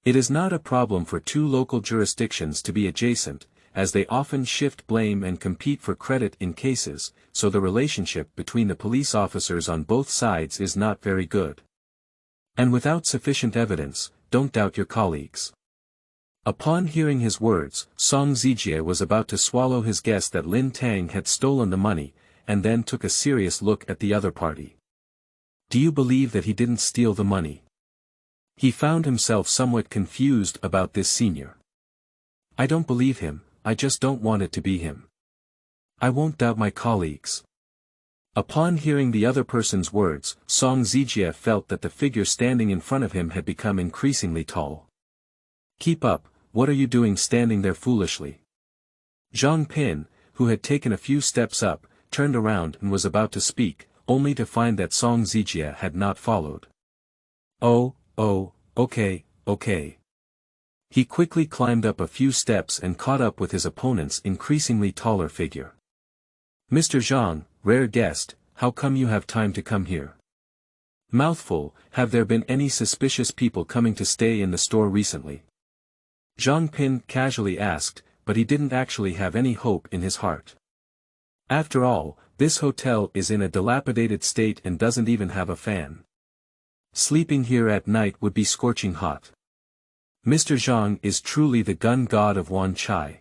It is not a problem for two local jurisdictions to be adjacent, as they often shift blame and compete for credit in cases, so the relationship between the police officers on both sides is not very good. And without sufficient evidence, don't doubt your colleagues. Upon hearing his words, Song Zijie was about to swallow his guess that Lin Tang had stolen the money, and then took a serious look at the other party. Do you believe that he didn't steal the money? He found himself somewhat confused about this senior. I don't believe him, I just don't want it to be him. I won't doubt my colleagues. Upon hearing the other person's words, Song Zijie felt that the figure standing in front of him had become increasingly tall. Keep up, what are you doing standing there foolishly? Zhang Pin, who had taken a few steps up, turned around and was about to speak, only to find that Song Zijie had not followed. Oh, okay. He quickly climbed up a few steps and caught up with his opponent's increasingly taller figure. Mr. Zhang, rare guest, how come you have time to come here? Mouthful, have there been any suspicious people coming to stay in the store recently? Zhang Pin casually asked, but he didn't actually have any hope in his heart. After all, this hotel is in a dilapidated state and doesn't even have a fan. Sleeping here at night would be scorching hot. Mr. Zhang is truly the gun god of Wan Chai.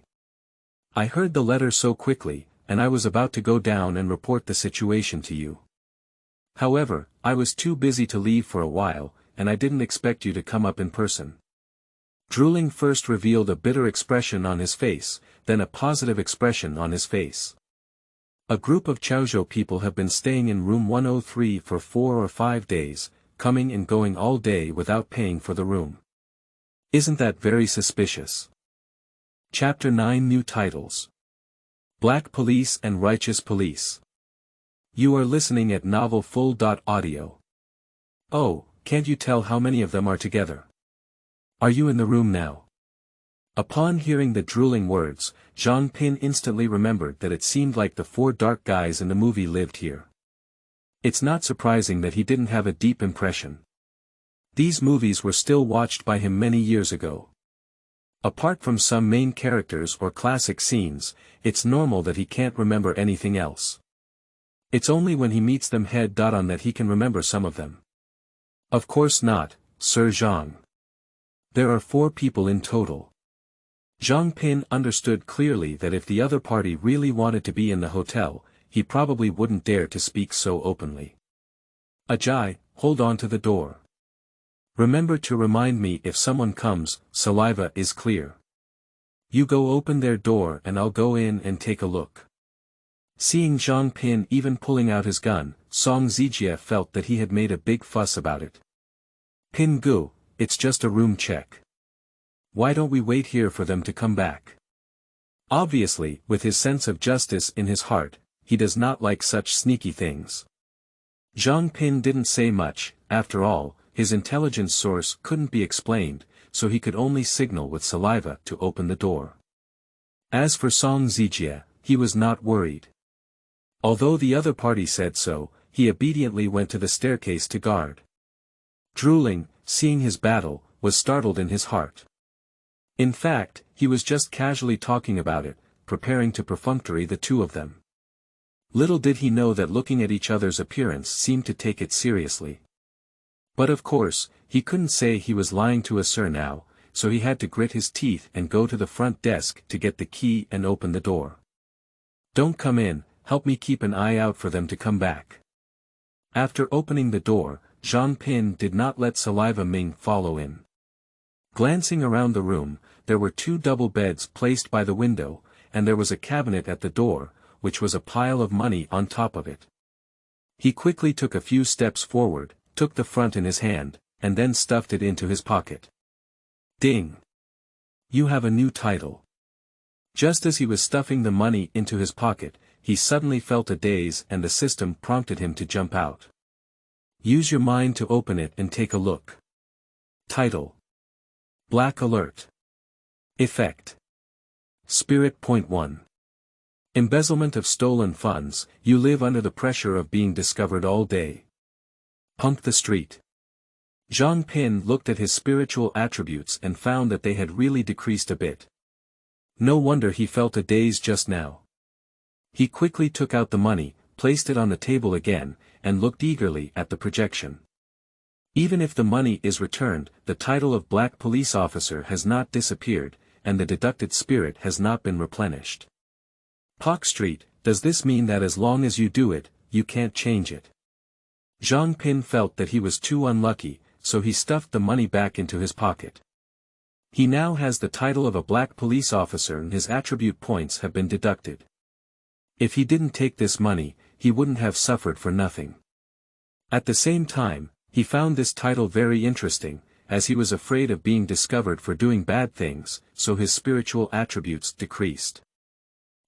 I heard the letter so quickly, and I was about to go down and report the situation to you. However, I was too busy to leave for a while, and I didn't expect you to come up in person. Drooling first revealed a bitter expression on his face, then a positive expression on his face. A group of Chaozhou people have been staying in room 103 for 4 or 5 days, coming and going all day without paying for the room. Isn't that very suspicious? Chapter 9 New Titles. Black Police and Righteous Police. You are listening at novelfull.audio. Oh, can't you tell how many of them are together? Are you in the room now? Upon hearing the drooling words, Zhang Pin instantly remembered that it seemed like the 4 dark guys in the movie lived here. It's not surprising that he didn't have a deep impression. These movies were still watched by him many years ago. Apart from some main characters or classic scenes, it's normal that he can't remember anything else. It's only when he meets them head-on that he can remember some of them. Of course not, Sir Zhang. There are 4 people in total. Zhang Pin understood clearly that if the other party really wanted to be in the hotel, he probably wouldn't dare to speak so openly. Ajay, hold on to the door. Remember to remind me if someone comes, saliva is clear. You go open their door and I'll go in and take a look. Seeing Zhang Pin even pulling out his gun, Song Zijie felt that he had made a big fuss about it. Pin Gu, it's just a room check. Why don't we wait here for them to come back? Obviously, with his sense of justice in his heart, he does not like such sneaky things. Zhang Pin didn't say much, after all, his intelligence source couldn't be explained, so he could only signal with saliva to open the door. As for Song Zijie, he was not worried. Although the other party said so, he obediently went to the staircase to guard. Drooling, seeing his battle, was startled in his heart. In fact, he was just casually talking about it, preparing to perfunctory the 2 of them. Little did he know that looking at each other's appearance seemed to take it seriously. But of course, he couldn't say he was lying to a sir now, so he had to grit his teeth and go to the front desk to get the key and open the door. Don't come in, help me keep an eye out for them to come back. After opening the door, Zhang Pin did not let Saliva Ming follow in. Glancing around the room, there were 2 double beds placed by the window, and there was a cabinet at the door, which was a pile of money on top of it. He quickly took a few steps forward, took the front in his hand, and then stuffed it into his pocket. Ding! You have a new title. Just as he was stuffing the money into his pocket, he suddenly felt a daze and the system prompted him to jump out. Use your mind to open it and take a look. Title. Black Alert. Effect. Spirit. Point 1. Embezzlement of stolen funds, you live under the pressure of being discovered all day. Pump the street. Zhang Pin looked at his spiritual attributes and found that they had really decreased a bit. No wonder he felt a daze just now. He quickly took out the money, placed it on the table again, and looked eagerly at the projection. Even if the money is returned, the title of Black Police Officer has not disappeared, and the deducted spirit has not been replenished. Pak Street, does this mean that as long as you do it, you can't change it? Zhang Pin felt that he was too unlucky, so he stuffed the money back into his pocket. He now has the title of a black police officer and his attribute points have been deducted. If he didn't take this money, he wouldn't have suffered for nothing. At the same time, he found this title very interesting, as he was afraid of being discovered for doing bad things, so his spiritual attributes decreased.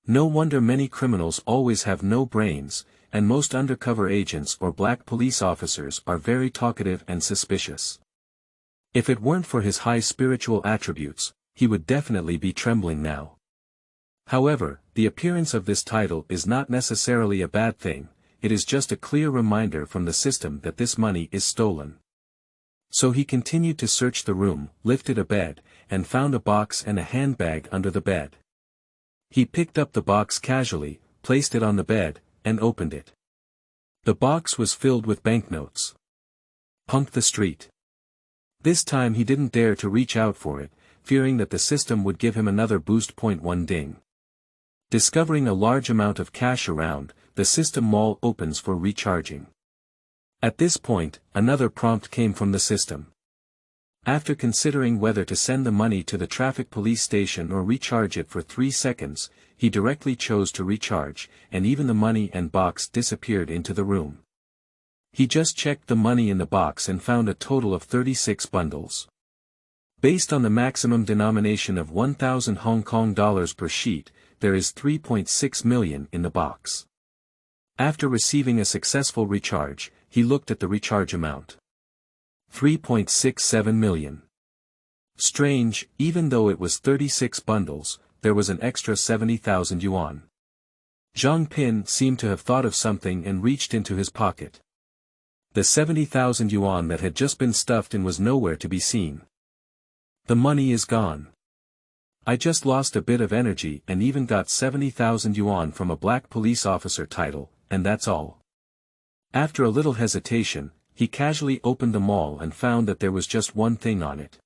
No wonder many criminals always have no brains, and most undercover agents or black police officers are very talkative and suspicious. If it weren't for his high spiritual attributes, he would definitely be trembling now. However, the appearance of this title is not necessarily a bad thing, it is just a clear reminder from the system that this money is stolen. So he continued to search the room, lifted a bed, and found a box and a handbag under the bed. He picked up the box casually, placed it on the bed, and opened it. The box was filled with banknotes. Punk the street. This time he didn't dare to reach out for it, fearing that the system would give him another boost. 1 ding. Discovering a large amount of cash around, the system mall opens for recharging. At this point, another prompt came from the system. After considering whether to send the money to the traffic police station or recharge it for 3 seconds, he directly chose to recharge, and even the money and box disappeared into the room. He just checked the money in the box and found a total of 36 bundles. Based on the maximum denomination of 1,000 Hong Kong dollars per sheet, there is 3.6 million in the box. After receiving a successful recharge, he looked at the recharge amount. 3.67 million. Strange, even though it was 36 bundles, there was an extra 70,000 yuan. Zhang Pin seemed to have thought of something and reached into his pocket. The 70,000 yuan that had just been stuffed in was nowhere to be seen. The money is gone. I just lost a bit of energy and even got 70,000 yuan from a black police officer title, and that's all. After a little hesitation, he casually opened the mall and found that there was just one thing on it.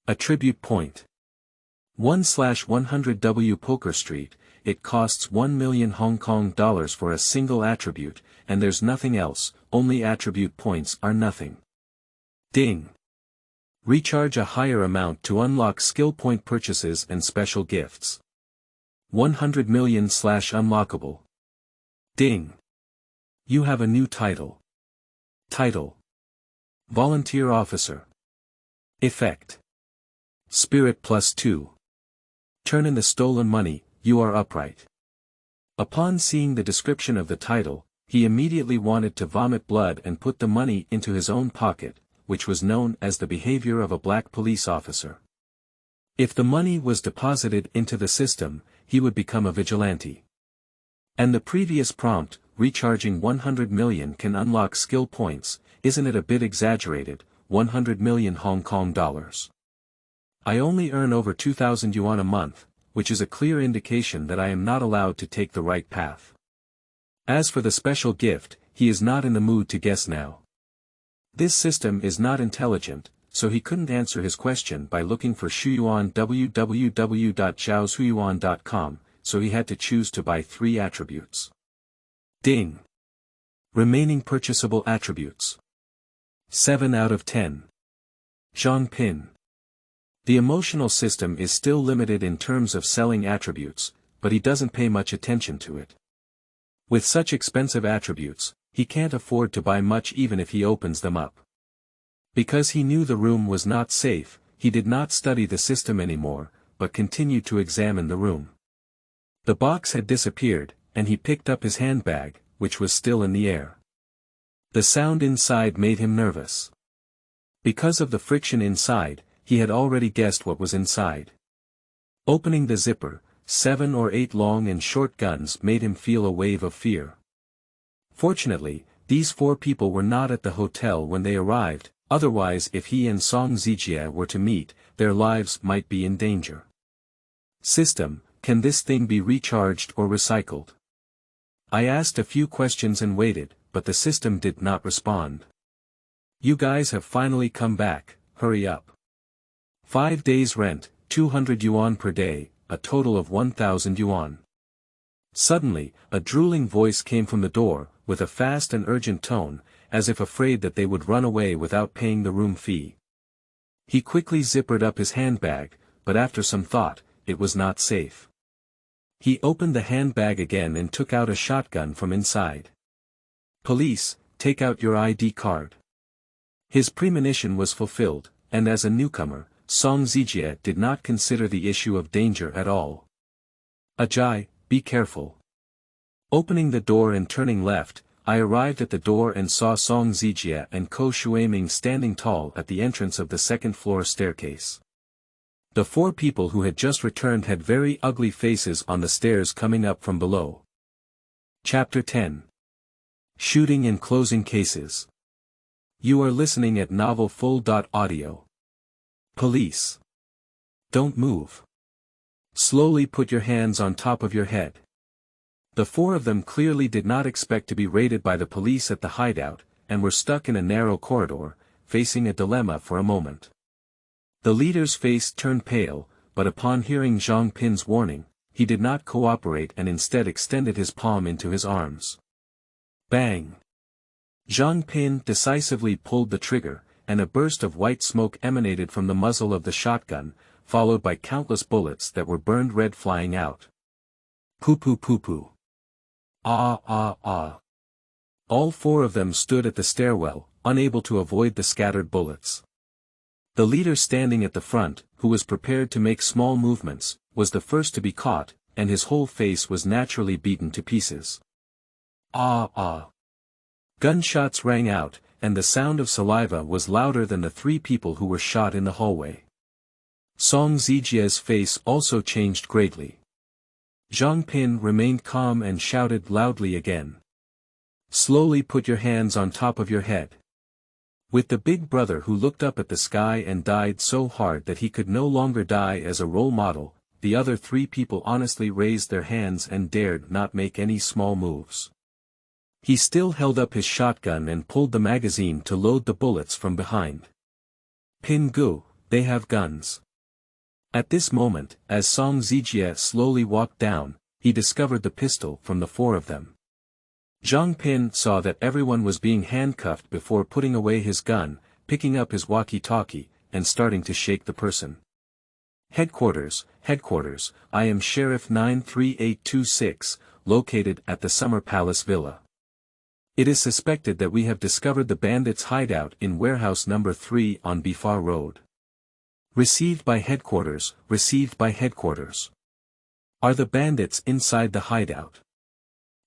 A tribute point. 1/100W Poker Street, it costs 1 million Hong Kong dollars for a single attribute, and there's nothing else, only attribute points are nothing. Ding. Recharge a higher amount to unlock skill point purchases and special gifts. 100 million/unlockable. Ding. You have a new title. Title. Volunteer Officer. Effect. Spirit +2. Turn in the stolen money, you are upright. Upon seeing the description of the title, he immediately wanted to vomit blood and put the money into his own pocket, which was known as the behavior of a black police officer. If the money was deposited into the system, he would become a vigilante. And the previous prompt, recharging 100 million can unlock skill points, isn't it a bit exaggerated, 100 million Hong Kong dollars. I only earn over 2,000 yuan a month, which is a clear indication that I am not allowed to take the right path. As for the special gift, he is not in the mood to guess now. This system is not intelligent, so he couldn't answer his question by looking for Shuyuan www.zhaoshuyuan.com, so he had to choose to buy 3 attributes. Ding. Remaining purchasable attributes. 7 out of 10. Zhang Pin. The emotional system is still limited in terms of selling attributes, but he doesn't pay much attention to it. With such expensive attributes, he can't afford to buy much even if he opens them up. Because he knew the room was not safe, he did not study the system anymore, but continued to examine the room. The box had disappeared, and he picked up his handbag, which was still in the air. The sound inside made him nervous. Because of the friction inside, he had already guessed what was inside. Opening the zipper, 7 or 8 long and short guns made him feel a wave of fear. Fortunately, these 4 people were not at the hotel when they arrived, otherwise if he and Song Zijie were to meet, their lives might be in danger. System, can this thing be recharged or recycled? I asked a few questions and waited, but the system did not respond. You guys have finally come back, hurry up. 5 days rent, 200 yuan per day, a total of 1,000 yuan. Suddenly, a drooling voice came from the door, with a fast and urgent tone, as if afraid that they would run away without paying the room fee. He quickly zippered up his handbag, but after some thought, it was not safe. He opened the handbag again and took out a shotgun from inside. Police, take out your ID card. His premonition was fulfilled, and as a newcomer, Song Zijie did not consider the issue of danger at all. Ajay, be careful. Opening the door and turning left, I arrived at the door and saw Song Zijie and Ko Shuiming standing tall at the entrance of the second-floor staircase. The four people who had just returned had very ugly faces on the stairs coming up from below. Chapter 10. Shooting in Closing Cases. You are listening at novelfull.audio. Police. Don't move. Slowly put your hands on top of your head. The four of them clearly did not expect to be raided by the police at the hideout, and were stuck in a narrow corridor, facing a dilemma for a moment. The leader's face turned pale, but upon hearing Zhang Pin's warning, he did not cooperate and instead extended his palm into his arms. Bang! Zhang Pin decisively pulled the trigger, and a burst of white smoke emanated from the muzzle of the shotgun, followed by countless bullets that were burned red flying out. Poo-poo poo-poo. Ah ah ah. All four of them stood at the stairwell, unable to avoid the scattered bullets. The leader standing at the front, who was prepared to make small movements, was the first to be caught, and his whole face was naturally beaten to pieces. Ah ah. Gunshots rang out, and the sound of saliva was louder than the three people who were shot in the hallway. Song Zijie's face also changed greatly. Zhang Pin remained calm and shouted loudly again. Slowly put your hands on top of your head. With the big brother who looked up at the sky and died so hard that he could no longer die as a role model, the other three people honestly raised their hands and dared not make any small moves. He still held up his shotgun and pulled the magazine to load the bullets from behind. Pin Gu, they have guns. At this moment, as Song Zijie slowly walked down, he discovered the pistol from the four of them. Zhang Pin saw that everyone was being handcuffed before putting away his gun, picking up his walkie-talkie, and starting to shake the person. Headquarters, I am Sheriff 93826, located at the Summer Palace Villa. It is suspected that we have discovered the bandits' hideout in warehouse number 3 on Bifar Road. Received by headquarters. Are the bandits inside the hideout?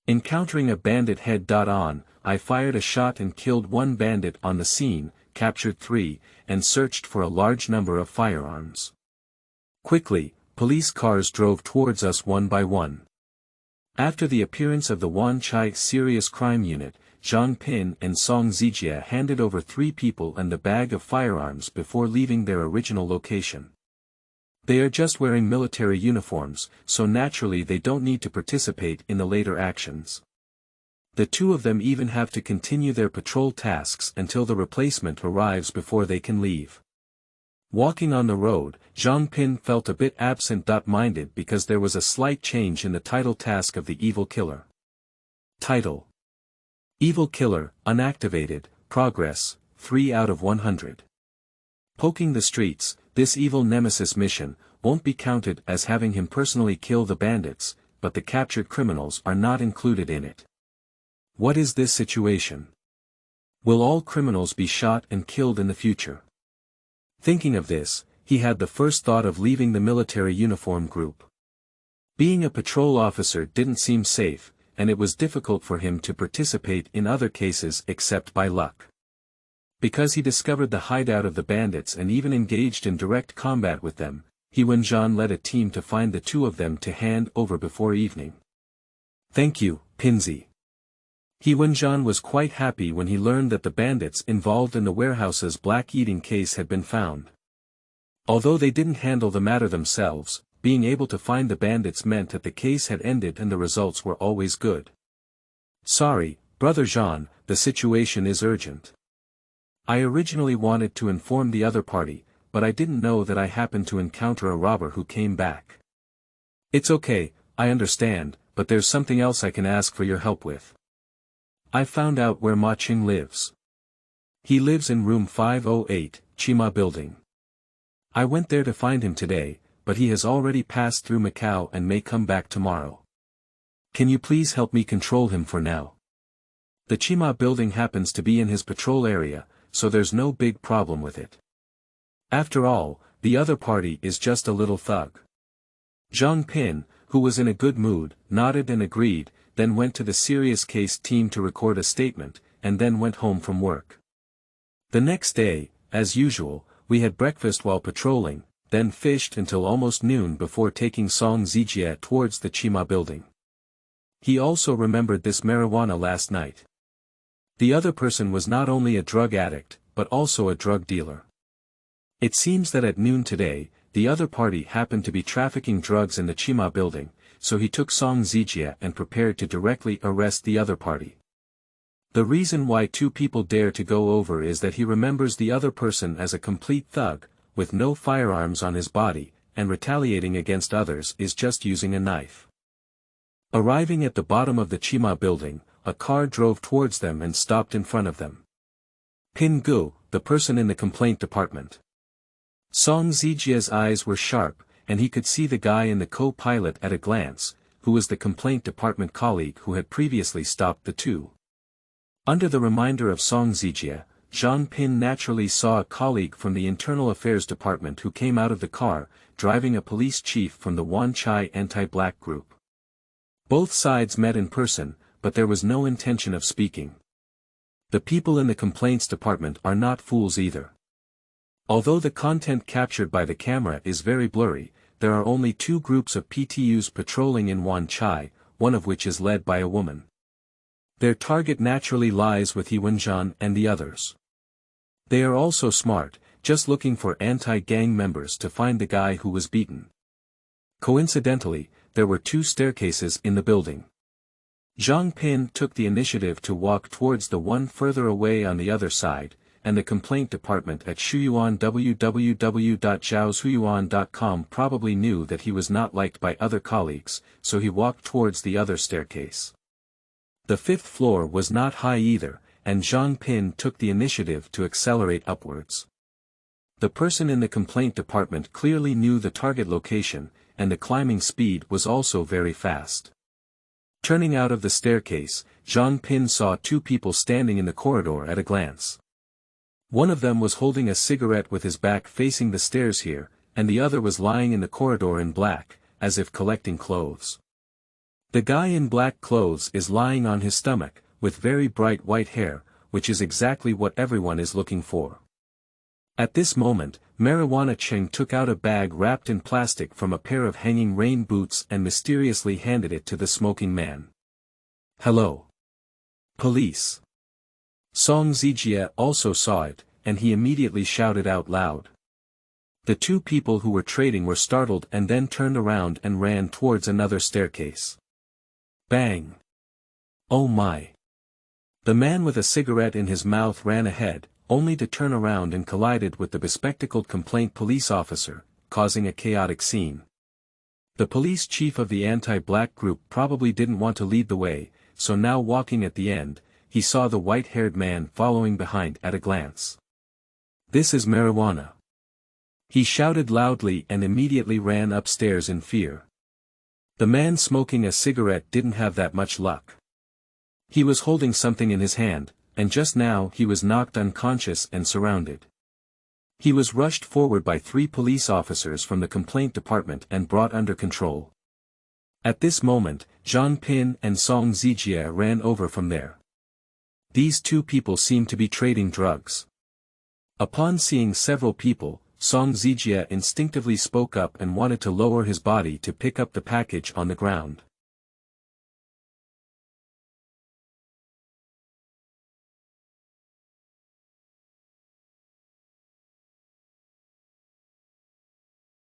Encountering a bandit head-on, I fired a shot and killed one bandit on the scene, captured 3, and searched for a large number of firearms. Quickly, police cars drove towards us one by one. After the appearance of the Wan Chai Serious Crime Unit, Zhang Pin and Song Zijie handed over 3 people and a bag of firearms before leaving their original location. They are just wearing military uniforms, so naturally they don't need to participate in the later actions. The two of them even have to continue their patrol tasks until the replacement arrives before they can leave. Walking on the road, Zhang Pin felt a bit absent-minded because there was a slight change in the title task of the evil killer. Title: Evil Killer, Unactivated, Progress, 3 out of 100. Poking the streets, this evil nemesis mission won't be counted as having him personally kill the bandits, but the captured criminals are not included in it. What is this situation? Will all criminals be shot and killed in the future? Thinking of this, he had the first thought of leaving the military uniform group. Being a patrol officer didn't seem safe, and it was difficult for him to participate in other cases except by luck. Because he discovered the hideout of the bandits and even engaged in direct combat with them, He Wenjian led a team to find the two of them to hand over before evening. Thank you, Pinzi. He Wenjian was quite happy when he learned that the bandits involved in the warehouse's black eating case had been found. Although they didn't handle the matter themselves, being able to find the bandits meant that the case had ended and the results were always good. Sorry, Brother Jean, the situation is urgent. I originally wanted to inform the other party, but I didn't know that I happened to encounter a robber who came back. It's okay, I understand, but there's something else I can ask for your help with. I found out where Ma Qing lives. He lives in room 508, Chima Building. I went there to find him today, but he has already passed through Macau and may come back tomorrow. Can you please help me control him for now? The Chima Building happens to be in his patrol area, so there's no big problem with it. After all, the other party is just a little thug. Zhang Pin, who was in a good mood, nodded and agreed, then went to the serious case team to record a statement, and then went home from work. The next day, as usual, we had breakfast while patrolling, then fished until almost noon before taking Song Zijie towards the Chima building. He also remembered this marijuana last night. The other person was not only a drug addict, but also a drug dealer. It seems that at noon today, the other party happened to be trafficking drugs in the Chima building, so he took Song Zijie and prepared to directly arrest the other party. The reason why two people dare to go over is that he remembers the other person as a complete thug, with no firearms on his body, and retaliating against others is just using a knife. Arriving at the bottom of the Chima building, a car drove towards them and stopped in front of them. Pin Gu, the person in the complaint department. Song Zijie's eyes were sharp, and he could see the guy in the co-pilot at a glance, who was the complaint department colleague who had previously stopped the two. Under the reminder of Song Zijie, Zhang Pin naturally saw a colleague from the Internal Affairs Department who came out of the car, driving a police chief from the Wan Chai anti-black group. Both sides met in person, but there was no intention of speaking. The people in the complaints department are not fools either. Although the content captured by the camera is very blurry, there are only two groups of PTUs patrolling in Wan Chai, one of which is led by a woman. Their target naturally lies with Yiwenjian and the others. They are also smart, just looking for anti-gang members to find the guy who was beaten. Coincidentally, there were two staircases in the building. Zhang Pin took the initiative to walk towards the one further away on the other side, and the complaint department at Shuyuan www.zhaoshuyuan.com probably knew that he was not liked by other colleagues, so he walked towards the other staircase. The fifth floor was not high either, and Zhang Pin took the initiative to accelerate upwards. The person in the complaint department clearly knew the target location, and the climbing speed was also very fast. Turning out of the staircase, Zhang Pin saw two people standing in the corridor at a glance. One of them was holding a cigarette with his back facing the stairs here, and the other was lying in the corridor in black, as if collecting clothes. The guy in black clothes is lying on his stomach, with very bright white hair, which is exactly what everyone is looking for. At this moment, Marijuana Cheng took out a bag wrapped in plastic from a pair of hanging rain boots and mysteriously handed it to the smoking man. "Hello. Police." Song Zijie also saw it, and he immediately shouted out loud. The two people who were trading were startled and then turned around and ran towards another staircase. Bang! Oh my! The man with a cigarette in his mouth ran ahead, only to turn around and collided with the bespectacled complaint police officer, causing a chaotic scene. The police chief of the anti-black group probably didn't want to lead the way, so now walking at the end, he saw the white-haired man following behind at a glance. "This is marijuana." He shouted loudly and immediately ran upstairs in fear. The man smoking a cigarette didn't have that much luck. He was holding something in his hand, and just now he was knocked unconscious and surrounded. He was rushed forward by 3 police officers from the complaint department and brought under control. At this moment, Zhang Pin and Song Zijie ran over from there. These two people seemed to be trading drugs. Upon seeing several people, Song Zijie instinctively spoke up and wanted to lower his body to pick up the package on the ground.